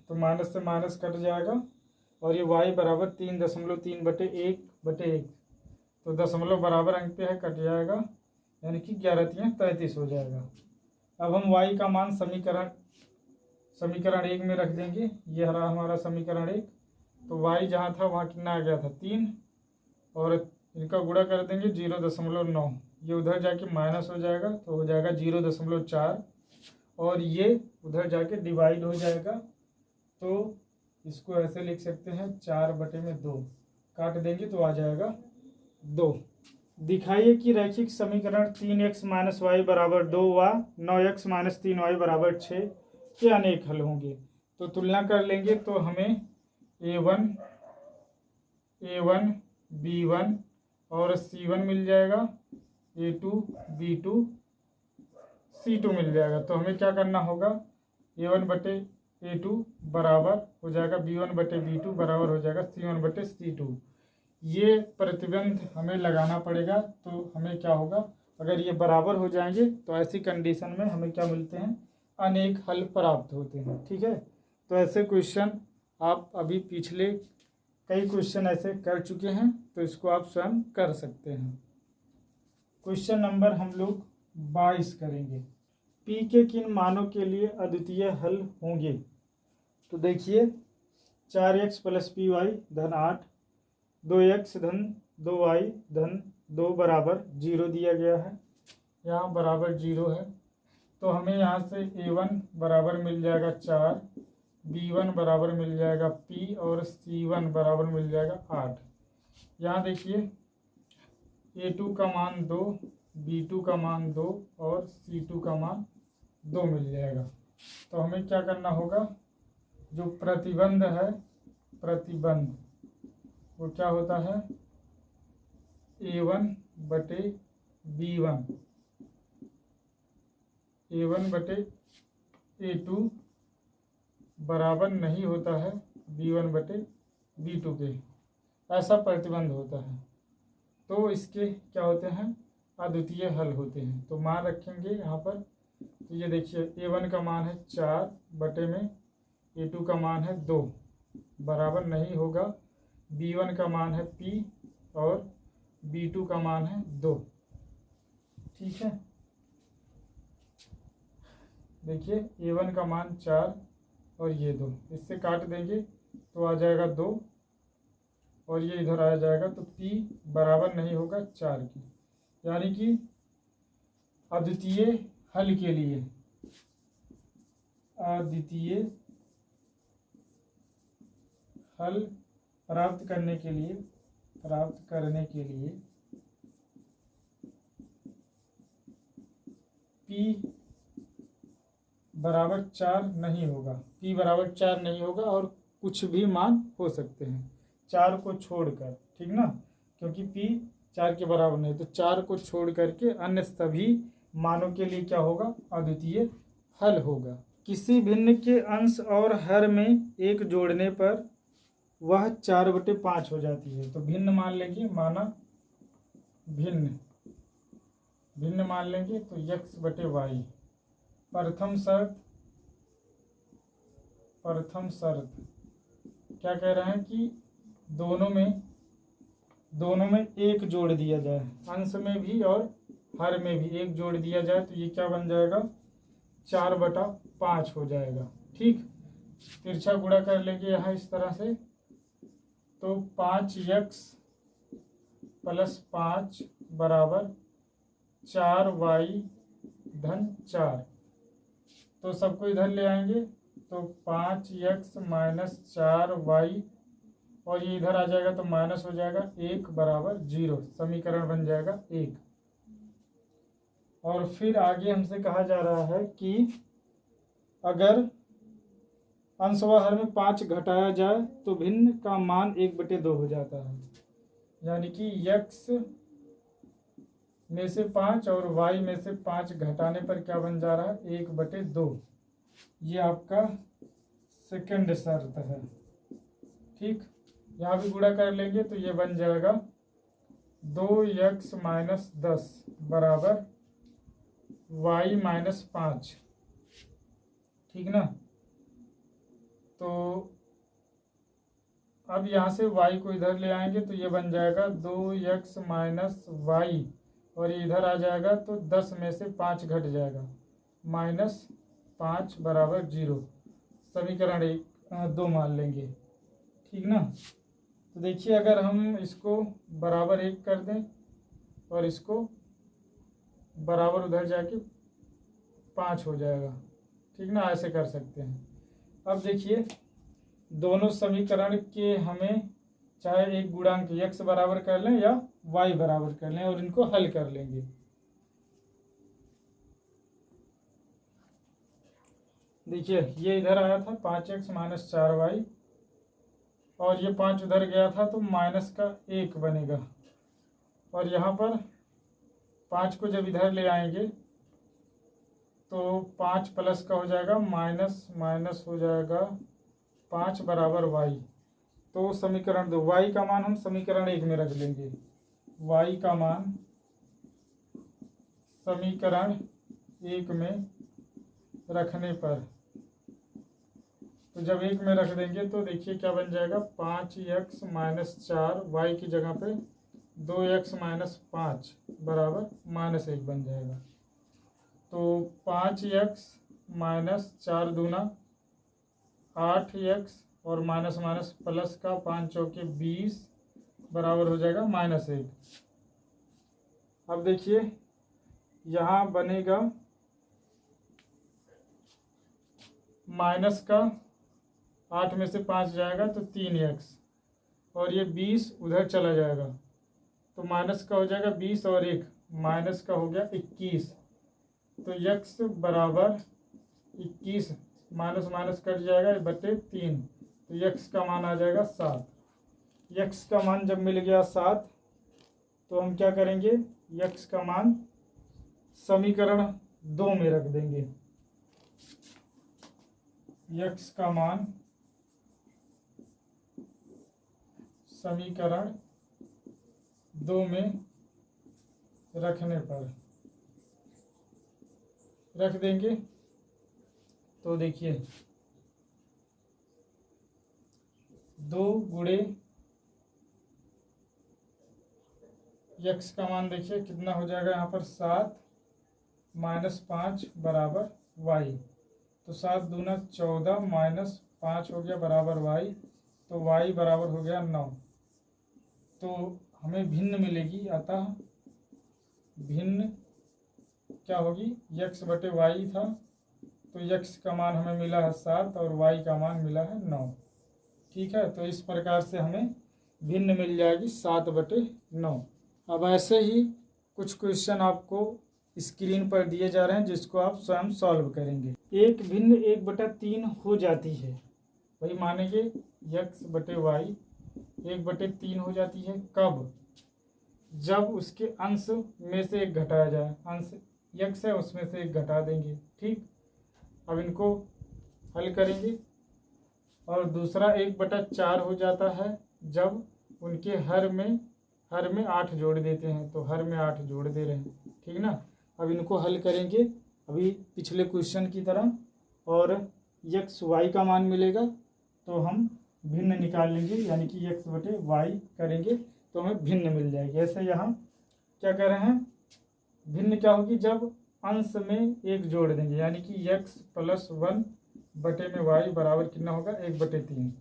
तो माइनस से माइनस कट जाएगा, और ये y बराबर 3.3/1/1, तो दशमलव बराबर अंक पे है, कट जाएगा, यानी कि 11×33 हो जाएगा। अब हम y का मान समीकरण 1 में रख देंगे, ये रहा हमारा समीकरण 1। तो y जहाँ था वहाँ कितना आ गया था 3, और इनका गुणा कर देंगे 0.9, ये उधर जाके माइनस हो जाएगा, तो हो जाएगा 0.4, और ये उधर जाके डिवाइड हो जाएगा, तो इसको ऐसे लिख सकते हैं 4/2, काट देंगे तो आ जाएगा 2। दिखाइए कि रैखिक समीकरण 3x माइनस वाई बराबर 2 व 9x माइनस 3y बराबर 6 के अनेक हल होंगे। तो तुलना कर लेंगे, तो हमें a1 b1 और c1 मिल जाएगा, a2 b2 c2 मिल जाएगा। तो हमें क्या करना होगा, a1/a2 बराबर हो जाएगा b1/b2 बराबर हो जाएगा c1/c2। ये प्रतिबंध हमें लगाना पड़ेगा, तो हमें क्या होगा, अगर ये बराबर हो जाएंगे तो ऐसी कंडीशन में हमें क्या मिलते हैं, अनेक हल प्राप्त होते हैं, ठीक है। तो ऐसे क्वेश्चन आप अभी पिछले कई क्वेश्चन ऐसे कर चुके हैं, तो इसको आप स्वयं कर सकते हैं। क्वेश्चन नंबर हम लोग 22 करेंगे, p के किन मानों के लिए अद्वितीय हल होंगे। तो देखिए 4x प्लस पी वाई धन 8, 2x धन 2y धन 2 बराबर 0 दिया गया है, यहाँ बराबर 0 है। तो हमें यहाँ से a1 बराबर मिल जाएगा 4, b1 बराबर मिल जाएगा p, और c1 बराबर मिल जाएगा 8। यहाँ देखिए a2 का मान 2, b2 का मान 2 और c2 का मान 2 मिल जाएगा। तो हमें क्या करना होगा, जो प्रतिबंध है, प्रतिबंध वो क्या होता है, a1/b1 a1/a2 बराबर नहीं होता है b1/b2 के, ऐसा प्रतिबंध होता है। तो इसके क्या होते हैं, अद्वितीय हल होते हैं। तो मान रखेंगे यहाँ पर, तो ये देखिए a1 का मान है 4 बटे में a2 का मान है 2, बराबर नहीं होगा, b1 का मान है p और b2 का मान है 2, ठीक है। देखिए a1 का मान 4 और ये 2, इससे काट देंगे तो आ जाएगा 2, और ये इधर आ जाएगा तो p बराबर नहीं होगा 4 की। यानी कि अद्वितीय हल के लिए, अद्वितीय हल प्राप्त करने के लिए p बराबर 4 नहीं होगा, p बराबर 4 नहीं होगा, और कुछ भी मान हो सकते हैं 4 को छोड़कर, ठीक ना, क्योंकि p 4 के बराबर नहीं, तो 4 को छोड़ करके अन्य सभी मानों के लिए क्या होगा, अद्वितीय हल होगा। किसी भिन्न के अंश और हर में 1 जोड़ने पर वह 4/5 हो जाती है। तो भिन्न मान लेंगे, माना भिन्न मान लेंगे तो x/y। प्रथम शर्त क्या कह रहे हैं कि दोनों में 1 जोड़ दिया जाए, अंश में भी और हर में भी 1 जोड़ दिया जाए, तो ये क्या बन जाएगा, 4/5 हो जाएगा। ठीक, तिरछा गुणा कर लेंगे यहाँ इस तरह से, तो 5x + 5 बराबर 4y धन 4। तो सबको इधर ले आएंगे तो 5x - 4y, और ये इधर आ जाएगा तो माइनस हो जाएगा, 1 बराबर 0। समीकरण बन जाएगा 1। और फिर आगे हमसे कहा जा रहा है कि अगर अंश व हर में 5 घटाया जाए तो भिन्न का मान 1/2 हो जाता है। यानी कि x में से 5 और y में से 5 घटाने पर क्या बन जा रहा है, 1/2। ये आपका सेकंड शर्त है। ठीक, यहाँ भी गुणा कर लेंगे तो ये बन जाएगा 2x - 10 बराबर y - 5। ठीक ना, तो अब यहाँ से y को इधर ले आएंगे तो ये बन जाएगा 2x - y, और ये इधर आ जाएगा तो 10 में से 5 घट जाएगा, -5 बराबर 0। समीकरण 2 मान लेंगे। ठीक ना, तो देखिए अगर हम इसको बराबर 1 कर दें और इसको बराबर उधर जाके 5 हो जाएगा। ठीक ना, ऐसे कर सकते हैं। अब देखिए दोनों समीकरण के हमें चाहे एक गुणांक x बराबर कर लें या y बराबर कर लें और इनको हल कर लेंगे। देखिए ये इधर आया था 5x - 4y, और ये 5 उधर गया था तो माइनस का 1 बनेगा, और यहाँ पर 5 को जब इधर ले आएंगे तो 5 प्लस का हो जाएगा माइनस माइनस हो जाएगा 5 बराबर y। तो समीकरण 2, y का मान हम समीकरण 1 में रख लेंगे। y का मान समीकरण 1 में रखने पर, तो जब 1 में रख देंगे तो देखिए क्या बन जाएगा, 5x - 4 y की जगह पे 2x - 5 बराबर -1 बन जाएगा। तो 5x - 4 दूना 8x, और माइनस माइनस प्लस का 5 चौके 20 बराबर हो जाएगा -1। अब देखिए यहाँ बनेगा माइनस का 8 में से 5 जाएगा तो 3x, और ये 20 उधर चला जाएगा तो माइनस का हो जाएगा 20 और 1 माइनस का हो गया 21। तो x बराबर 21, माइनस माइनस कट जाएगा बटे 3, तो x का मान आ जाएगा 7। x का मान जब मिल गया 7 तो हम क्या करेंगे, x का मान समीकरण 2 में रख देंगे। x का मान समीकरण 2 में रखने पर रख देंगे तो देखिए 2 गुणे x का मान देखिए कितना हो जाएगा यहाँ पर 7 - 5 बराबर y। तो 7 दूना 14 माइनस 5 हो गया बराबर y, तो y बराबर हो गया 9। तो हमें भिन्न मिलेगी, अतः भिन्न क्या होगी, x बटे y था, तो x का मान हमें मिला है 7 और y का मान मिला है 9। ठीक है, तो इस प्रकार से हमें भिन्न मिल जाएगी 7/9। अब ऐसे ही कुछ क्वेश्चन आपको स्क्रीन पर दिए जा रहे हैं जिसको आप स्वयं सॉल्व करेंगे। एक भिन्न 1/3 हो जाती है, वही मानेंगे x बटे वाई 1/3 हो जाती है। कब? जब उसके अंश में से एक घटाया जाए, अंश x है उसमें से एक घटा देंगे। ठीक, अब इनको हल करेंगे। और दूसरा 1/4 हो जाता है जब उनके हर में 8 जोड़ देते हैं, तो हर में 8 जोड़ दे रहे हैं। ठीक ना, अब इनको हल करेंगे अभी पिछले क्वेश्चन की तरह, और x y का मान मिलेगा तो हम भिन्न निकाल लेंगे, यानी कि x बटे वाई करेंगे तो हमें भिन्न मिल जाएगी। ऐसे यहाँ क्या कर रहे हैं, भिन्न क्या होगी, जब अंश में एक जोड़ देंगे, यानी कि x + 1 बटे में y बराबर कितना होगा, 1/3।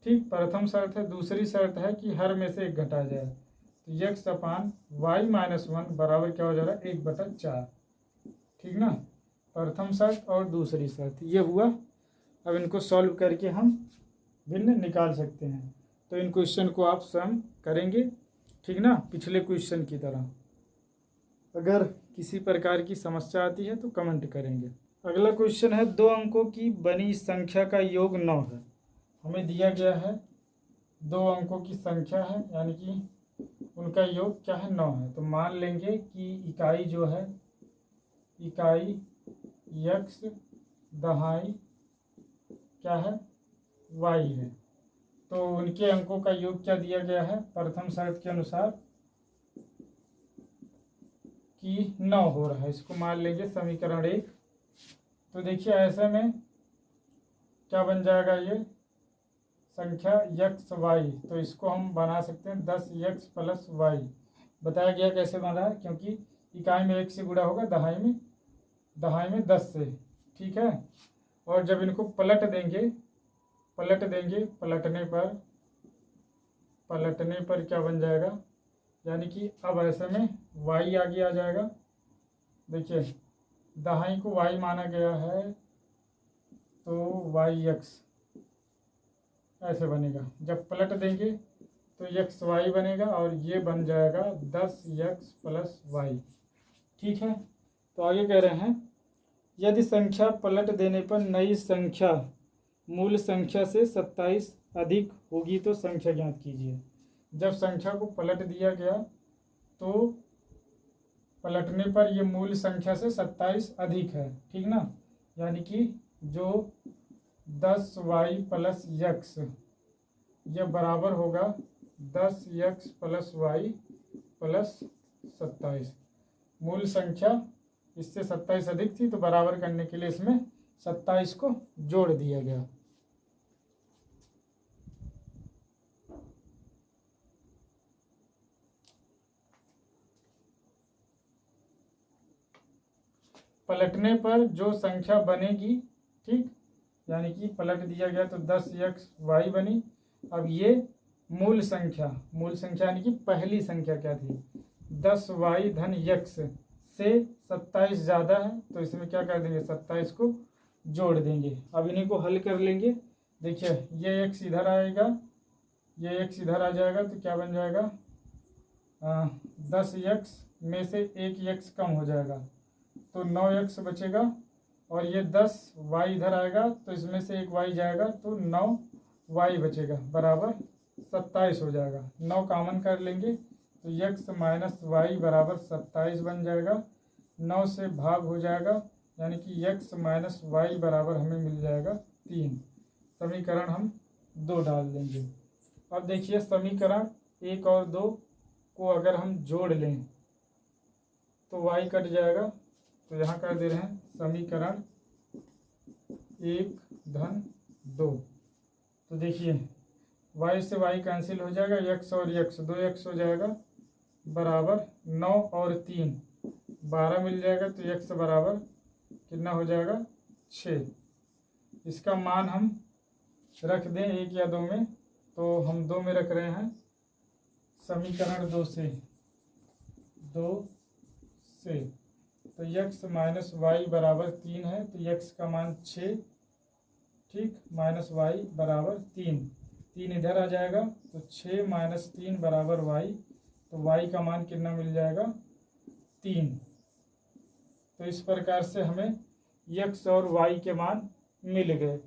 ठीक, प्रथम शर्त है। दूसरी शर्त है कि हर में से एक घटा जाए, तो x अपान y माइनस 1 बराबर क्या हो जा रहा है, 1/4। ठीक ना, प्रथम शर्त और दूसरी शर्त ये हुआ। अब इनको सॉल्व करके हम भिन्न निकाल सकते हैं। तो इन क्वेश्चन को आप स्वयं करेंगे, ठीक ना, पिछले क्वेश्चन की तरह। अगर किसी प्रकार की समस्या आती है तो कमेंट करेंगे। अगला क्वेश्चन है, 2 अंकों की बनी संख्या का योग 9 है। हमें दिया गया है 2 अंकों की संख्या है, यानी कि उनका योग क्या है, 9 है। तो मान लेंगे कि इकाई जो है, इकाई x, दहाई क्या है, y है। तो उनके अंकों का योग क्या दिया गया है, प्रथम शर्त के अनुसार कि 9 हो रहा है। इसको मान लेंगे समीकरण 1। तो देखिए ऐसे में क्या बन जाएगा, ये संख्या x y, तो इसको हम बना सकते हैं 10x + y। बताया गया कैसे बन रहा है, क्योंकि इकाई में 1 से गुणा होगा, दहाई में 10 से। ठीक है, और जब इनको पलट देंगे, पलटने पर क्या बन जाएगा, यानी कि अब ऐसे में y आगे आ जाएगा। देखिए दहाई को y माना गया है, तो yx ऐसे बनेगा। जब पलट देंगे तो xy बनेगा, और ये बन जाएगा 10x + y। ठीक है, तो आगे कह रहे हैं, यदि संख्या पलट देने पर नई संख्या मूल संख्या से 27 अधिक होगी तो संख्या ज्ञात कीजिए। जब संख्या को पलट दिया गया तो पलटने पर ये मूल संख्या से 27 अधिक है। ठीक ना, यानी कि जो 10y + x यह बराबर होगा 10x + y + 27। मूल संख्या इससे 27 अधिक थी, तो बराबर करने के लिए इसमें 27 को जोड़ दिया गया। पलटने पर जो संख्या बनेगी, ठीक, यानी कि पलट दिया गया तो 10x y बनी। अब ये मूल संख्या यानी कि पहली संख्या क्या थी, 10y धन x से 27 ज़्यादा है, तो इसमें क्या कर देंगे, 27 को जोड़ देंगे। अब इन्हीं को हल कर लेंगे। देखिए ये x इधर आएगा, ये x इधर आ जाएगा, तो क्या बन जाएगा, 10x में से एक x कम हो जाएगा, तो 9x बचेगा। और ये 10y इधर आएगा, तो इसमें से एक y जाएगा, तो 9y बचेगा, बराबर 27 हो जाएगा। 9 कॉमन कर लेंगे तो x - y बराबर 27 बन जाएगा। 9 से भाग हो जाएगा, यानी कि x - y बराबर हमें मिल जाएगा 3। समीकरण हम 2 डाल देंगे। अब देखिए समीकरण 1 और 2 को अगर हम जोड़ लें तो y कट जाएगा, तो यहाँ कर दे रहे हैं समीकरण 1 धन 2। तो देखिए y से y कैंसिल हो जाएगा, x और x 2x हो जाएगा, बराबर 9 और 3 12 मिल जाएगा, तो x बराबर कितना हो जाएगा, 6। इसका मान हम रख दें 1 या 2 में, तो हम 2 में रख रहे हैं। समीकरण 2 से तो x माइनस वाई बराबर 3 है, तो x का मान 6, ठीक, माइनस वाई बराबर 3 इधर आ जाएगा, तो 6 माइनस 3 बराबर वाई, तो y का मान कितना मिल जाएगा 3। तो इस प्रकार से हमें x और y के मान मिल गए।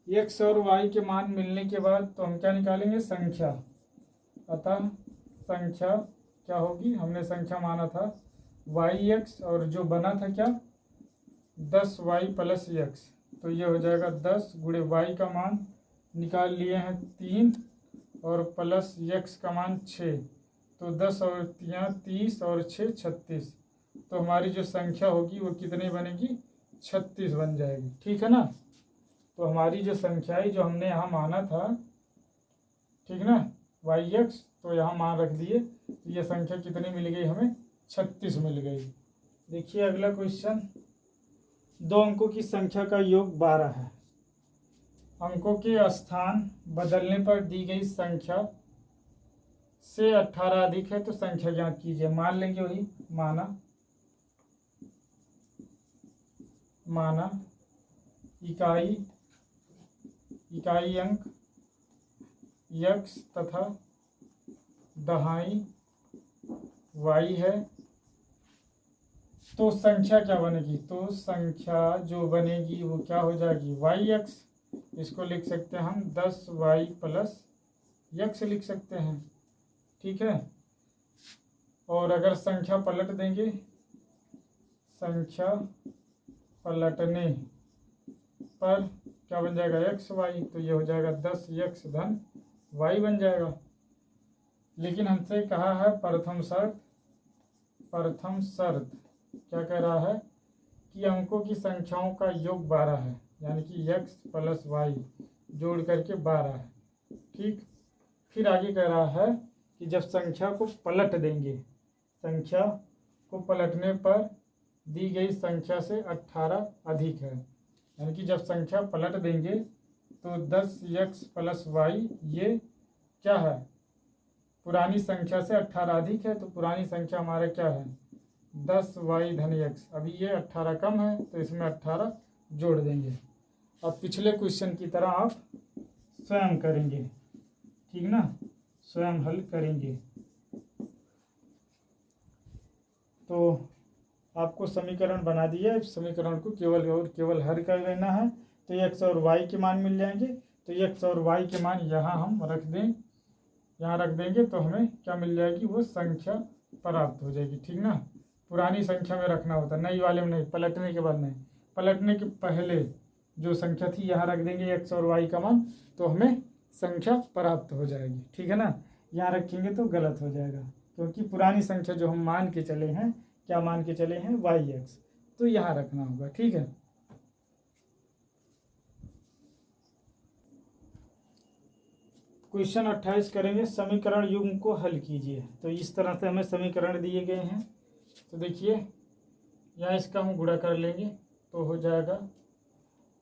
x और y के मान मिलने के बाद तो हम क्या निकालेंगे, संख्या। अतः संख्या क्या होगी, हमने संख्या माना था yx, और जो बना था क्या 10y प्लस x, तो ये हो जाएगा 10 गुणे y का मान निकाल लिए हैं 3 और प्लस x का मान 6, तो 10 और 30 और 6 36, तो हमारी जो संख्या होगी वो कितनी बनेगी 36 बन जाएगी, ठीक है ना। तो हमारी जो संख्या है जो हमने यहाँ माना था, ठीक ना, yx, तो यहाँ मान रख दिए, तो ये संख्या कितनी मिल गई हमें 36 मिल गई। देखिए अगला क्वेश्चन, 2 अंकों की संख्या का योग 12 है। अंकों के स्थान बदलने पर दी गई संख्या से 18 अधिक है, तो संख्या ज्ञात कीजिए। मान लेंगे वही माना इकाई अंक x तथा दहाई y है, तो संख्या क्या बनेगी, तो संख्या जो बनेगी वो क्या हो जाएगी yx, इसको लिख सकते हैं हम 10y प्लस x लिख सकते हैं, ठीक है। और अगर संख्या पलट देंगे, संख्या पलटने पर क्या बन जाएगा xy, तो ये हो जाएगा 10x धन y बन जाएगा। लेकिन हमसे कहा है प्रथम शर्त क्या कह रहा है कि अंकों की संख्याओं का योग 12 है, यानी कि x प्लस y जोड़ करके 12 है, ठीक। फिर आगे कह रहा है कि जब संख्या को पलट देंगे, संख्या को पलटने पर दी गई संख्या से 18 अधिक है, यानी कि जब संख्या पलट देंगे तो 10x प्लस वाई ये क्या है, पुरानी संख्या से 18 अधिक है, तो पुरानी संख्या हमारा क्या है 10y धन x। अभी ये 18 कम है, तो इसमें 18 जोड़ देंगे। अब पिछले क्वेश्चन की तरह आप स्वयं करेंगे, ठीक ना, स्वयं हल करेंगे। तो आपको समीकरण बना दिया, समीकरण को केवल हल कर लेना है, तो x और y के मान मिल जाएंगे। तो x और y के मान यहाँ हम रख दें, यहाँ रख देंगे तो हमें क्या मिल जाएगी, वो संख्या प्राप्त हो जाएगी, ठीक ना। पुरानी संख्या में रखना होता, नई वाले में नहीं, पलटने के बाद नहीं, पलटने के पहले जो संख्या थी यहाँ रख देंगे x और y का मान, तो हमें संख्या प्राप्त हो जाएगी, ठीक है ना। यहाँ रखेंगे तो गलत हो जाएगा, क्योंकि पुरानी संख्या जो हम मान के चले हैं, क्या मान के चले हैं yx, तो यहाँ रखना होगा, ठीक है। क्वेश्चन 28 करेंगे, समीकरण युग्म को हल कीजिए। तो इस तरह से हमें समीकरण दिए गए हैं, तो देखिए यहाँ इसका हम गुणा कर लेंगे, तो हो जाएगा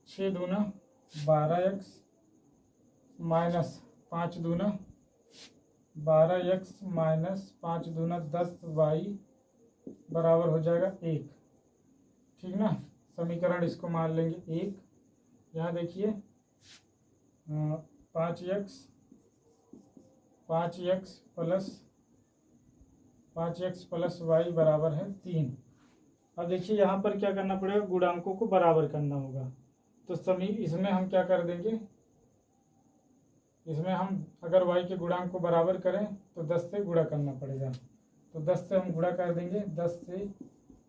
6 दूना 12x माइनस 5 दूना 12x माइनस 5 दूना 10y बराबर हो जाएगा 1, ठीक ना। समीकरण इसको मान लेंगे 1। यहाँ देखिए 5x प्लस y बराबर है 3। अब देखिए यहाँ पर क्या करना पड़ेगा, गुणांकों को बराबर करना होगा। तो इसमें हम क्या कर देंगे, इसमें हम अगर y के गुणांक को बराबर करें तो 10 से गुणा करना पड़ेगा, तो 10 से हम गुणा कर देंगे, 10 से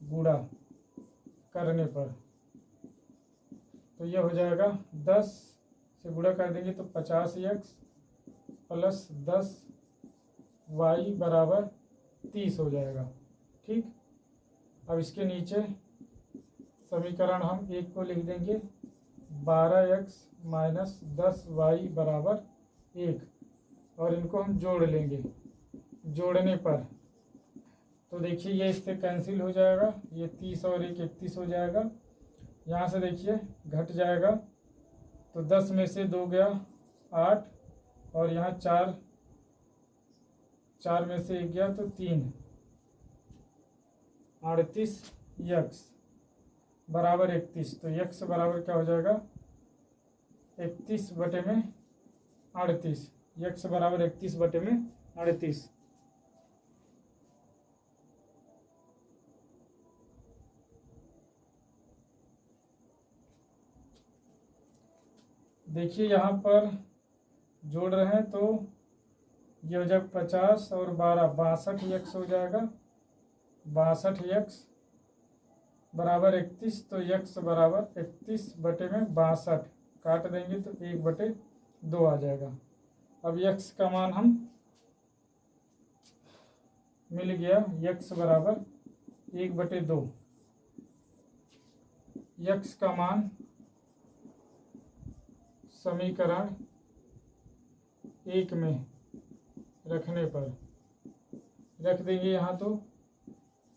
गुणा करने पर तो ये हो जाएगा 10 से गुणा कर देंगे तो 50x प्लस 10y बराबर 30 हो जाएगा, ठीक। अब इसके नीचे समीकरण हम 1 को लिख देंगे 12x माइनस 10y बराबर 1, और इनको हम जोड़ लेंगे। जोड़ने पर तो देखिए ये इससे कैंसिल हो जाएगा, ये 30 और 1 31 हो जाएगा। यहाँ से देखिए घट जाएगा, तो 10 में से 2 गया 8, और यहाँ 4 में से 1 गया तो 3, 38 यक्स बराबर 31। तो यक्स बराबर क्या हो जाएगा 31 बटे में 38। यक्स बराबर 31 बटे में 38। देखिए यहाँ पर जोड़ रहे हैं तो ये हो जाएगा 50 और 12 62 यक्स हो जाएगा। 62 यक्स बराबर 31। तो यक्स बराबर 31 बटे में 62 काट देंगे तो 1 बटे 2 आ जाएगा। अब यक्स का मान हम मिल गया, यक्स बराबर 1 बटे 2। यक्स का मान समीकरण 1 में रखने पर रख देंगे। यहाँ तो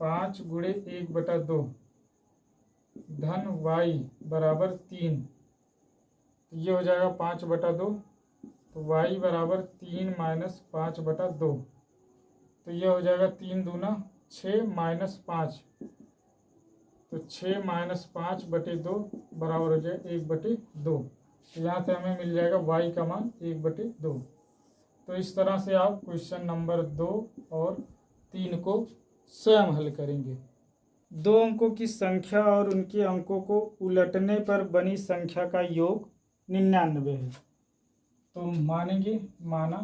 5 गुणे 1 बटा 2 धन y बराबर 3। तो ये हो जाएगा 5 बटा 2। तो y बराबर 3 माइनस 5 बटा 2। तो ये हो जाएगा 3 दूना 6 माइनस 5। तो 6 माइनस 5 बटे 2 बराबर हो जाएगा 1 बटे 2। तो यहाँ से हमें मिल जाएगा y का मान 1 बटे 2। तो इस तरह से आप क्वेश्चन नंबर 2 और 3 को स्वयं हल करेंगे। 2 अंकों की संख्या और उनके अंकों को उलटने पर बनी संख्या का योग 99 है। तो मानेंगे, माना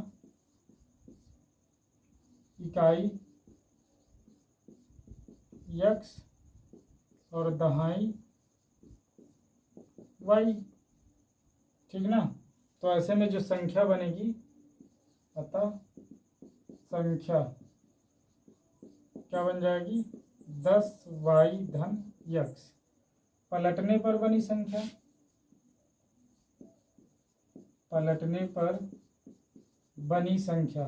इकाई x और दहाई y, ठीक ना। तो ऐसे में जो संख्या बनेगी, अतः संख्या क्या बन जाएगी 10y धन x। पलटने पर बनी संख्या, पलटने पर बनी संख्या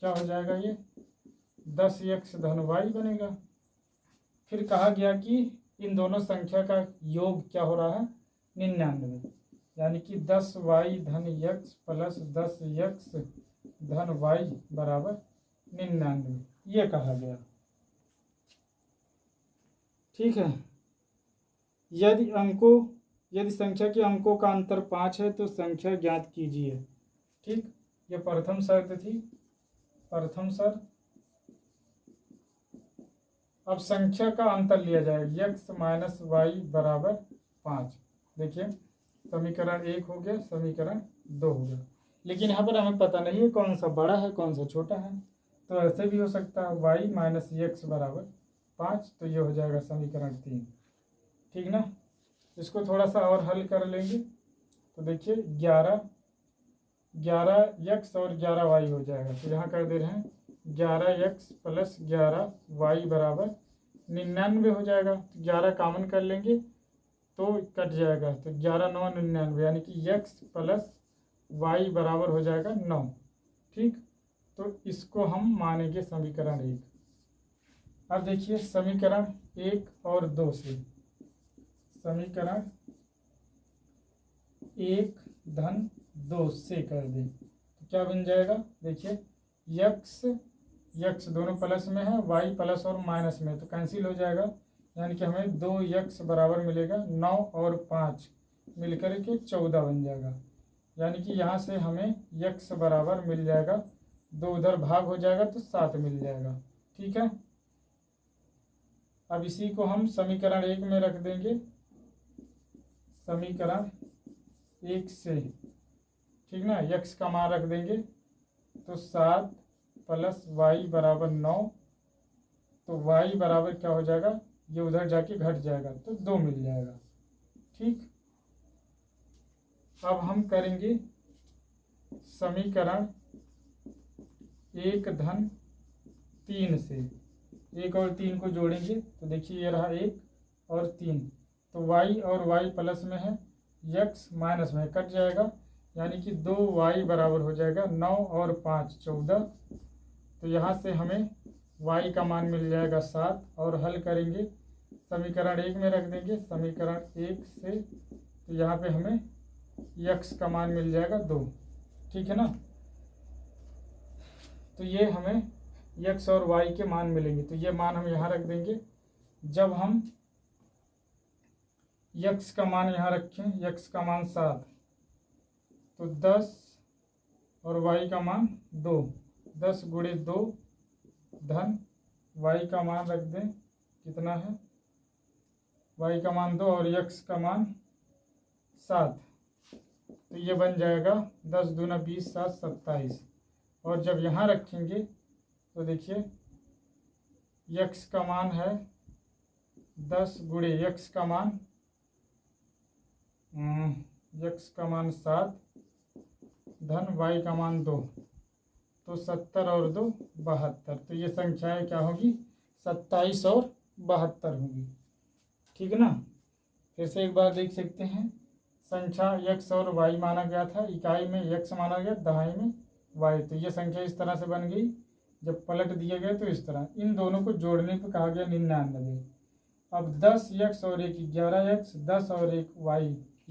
क्या हो जाएगा, ये 10x धन y बनेगा। फिर कहा गया कि इन दोनों संख्या का योग क्या हो रहा है 99, यानी कि 10y धन x प्लस 10x धन y बराबर 99, ये कहा गया। ठीक है। यदि संख्या के अंकों का अंतर 5 है तो संख्या ज्ञात कीजिए। ठीक, ये प्रथम शर्त थी, प्रथम शर्त। अब संख्या का अंतर लिया जाएगा, x माइनस वाई बराबर 5। देखिए समीकरण 1 हो गया, समीकरण 2 हो गया। लेकिन यहाँ पर हमें पता नहीं है कौन सा बड़ा है कौन सा छोटा है, तो ऐसे भी हो सकता है y माइनस x बराबर 5। तो ये हो जाएगा समीकरण 3। ठीक ना। इसको थोड़ा सा और हल कर लेंगे तो देखिए 11x और 11y हो जाएगा। तो यहाँ कर दे रहे हैं 11x प्लस 11y बराबर 99 हो जाएगा। 11 कामन कर लेंगे तो कट जाएगा, तो 11 9 99, यानी कि x प्लस y बराबर हो जाएगा 9। ठीक, तो इसको हम मानेंगे समीकरण 1। अब देखिए समीकरण 1 और 2 से, समीकरण 1 धन 2 से कर दें तो क्या बन जाएगा। देखिए x दोनों प्लस में है, y प्लस और माइनस में, तो कैंसिल हो जाएगा, यानी कि हमें 2x बराबर मिलेगा 9 और 5 मिलकर के 14 बन जाएगा। यानी कि यहाँ से हमें x बराबर मिल जाएगा, 2 उधर भाग हो जाएगा तो 7 मिल जाएगा। ठीक है। अब इसी को हम समीकरण 1 में रख देंगे, समीकरण 1 से, ठीक ना, x का मान रख देंगे तो 7 प्लस y बराबर 9। तो y बराबर क्या हो जाएगा, ये उधर जाके घट जाएगा तो 2 मिल जाएगा। ठीक, अब हम करेंगे समीकरण 1 धन 3 से, 1 और 3 को जोड़ेंगे तो देखिए ये रहा 1 और 3, तो y और y प्लस में है, x माइनस में कट जाएगा, यानी कि 2y बराबर हो जाएगा 9 और 5 14, तो यहाँ से हमें y का मान मिल जाएगा 7 और हल करेंगे समीकरण 1 में रख देंगे समीकरण 1 से, तो यहाँ पे हमें x का मान मिल जाएगा 2। ठीक है ना। तो ये हमें x और y के मान मिलेंगे, तो ये मान हम यहाँ रख देंगे। जब हम x का मान यहाँ रखें, x का मान 7 तो 10 और y का मान 2, 10 गुणे 2 धन y का मान रख दें कितना है, y का मान 2 और x का मान 7, तो ये बन जाएगा 10 दूना 20 7 27। और जब यहाँ रखेंगे तो देखिए x का मान है 10 गुणे x का मान 7 धन y का मान 2, तो 70 और 2 72। तो ये संख्याएं क्या होगी, 27 और 72 होगी। ठीक है ना। फिर से एक बार देख सकते हैं, संख्या x और y माना गया था, इकाई में x माना गया, दहाई में y। तो ये संख्या इस तरह से बन गई। जब पलट दिए गए तो इस तरह, इन दोनों को जोड़ने पर कहा गया 99। अब 10x और 1 11x, 10 और 1 y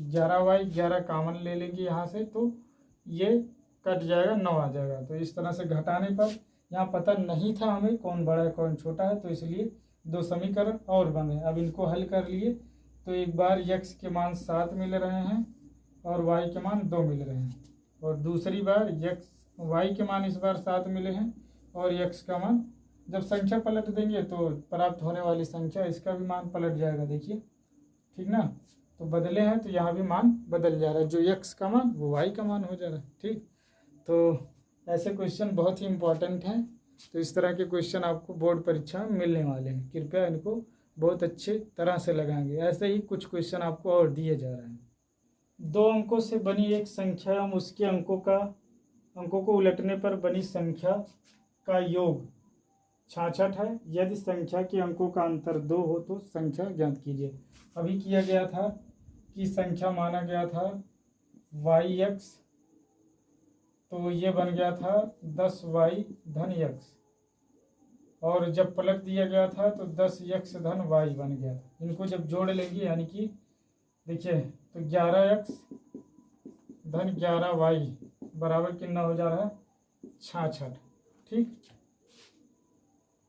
11y, 11 कामन ले लेंगे यहाँ से, तो ये कट जाएगा 9 आ जाएगा। तो इस तरह से घटाने पर यहाँ पता नहीं था हमें कौन बड़ा है कौन छोटा है, तो इसलिए 2 समीकरण और बने। अब इनको हल कर लिए तो एक बार x के मान 7 मिल रहे हैं और y के मान 2 मिल रहे हैं, और दूसरी बार y के मान इस बार 7 मिले हैं और x का मान, जब संख्या पलट देंगे तो प्राप्त होने वाली संख्या इसका भी मान पलट जाएगा। देखिए ठीक ना, तो बदले हैं तो यहाँ भी मान बदल जा रहा है, जो x का मान वो y का मान हो जा रहा है। ठीक, तो ऐसे क्वेश्चन बहुत ही इम्पोर्टेंट हैं। तो इस तरह के क्वेश्चन आपको बोर्ड परीक्षा में मिलने वाले हैं, कृपया इनको बहुत अच्छे तरह से लगाएंगे। ऐसे ही कुछ क्वेश्चन आपको और दिए जा रहे हैं। 2 अंकों से बनी एक संख्या एवं उसके अंकों को उलटने पर बनी संख्या का योग 66 है। यदि संख्या के अंकों का अंतर 2 हो तो संख्या ज्ञात कीजिए। अभी किया गया था कि संख्या माना गया था yx, तो ये बन गया था 10y धन x, और जब पलट दिया गया था तो 10x धन y बन गया था। इनको जब जोड़ लेंगे यानी कि देखिए तो 11x धन 11y बराबर कितना हो जा रहा है, 66। ठीक,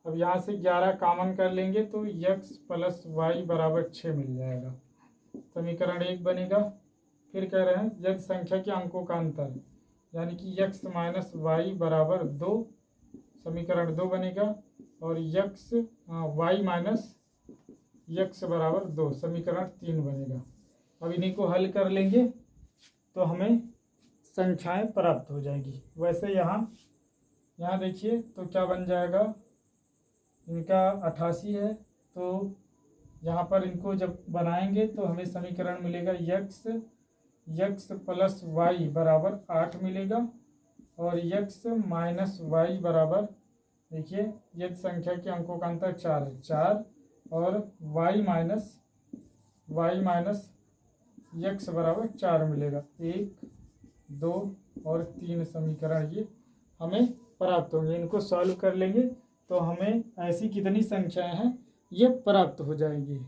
अब यहाँ से 11 कामन कर लेंगे तो x प्लस y बराबर 6 मिल जाएगा, समीकरण 1 बनेगा। फिर कह रहे हैं यदि संख्या के अंकों का अंतर यानी कि x माइनस वाई बराबर 2, समीकरण 2 बनेगा, और y माइनस x बराबर 2, समीकरण 3 बनेगा। अब इन्हीं को हल कर लेंगे तो हमें संख्याएं प्राप्त हो जाएगी। वैसे यहाँ देखिए तो क्या बन जाएगा, इनका 88 है, तो यहाँ पर इनको जब बनाएंगे तो हमें समीकरण मिलेगा x प्लस वाई बराबर 8 मिलेगा, और x माइनस वाई बराबर, देखिए यदि संख्या के अंकों का अंतर 4 है, 4, और y माइनस x बराबर 4 मिलेगा। 1 2 और 3 समीकरण ये हमें प्राप्त होंगे। इनको सॉल्व कर लेंगे तो हमें ऐसी कितनी संख्याएं हैं ये प्राप्त हो जाएंगी।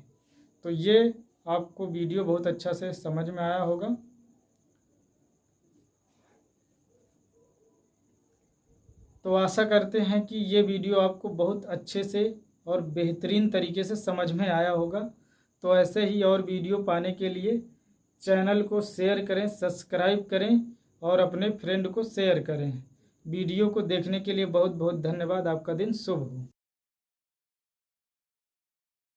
तो ये आपको वीडियो बहुत अच्छा से समझ में आया होगा। तो आशा करते हैं कि ये वीडियो आपको बहुत अच्छे से और बेहतरीन तरीके से समझ में आया होगा। तो ऐसे ही और वीडियो पाने के लिए चैनल को शेयर करें, सब्सक्राइब करें और अपने फ्रेंड को शेयर करें। वीडियो को देखने के लिए बहुत बहुत धन्यवाद। आपका दिन शुभ हो।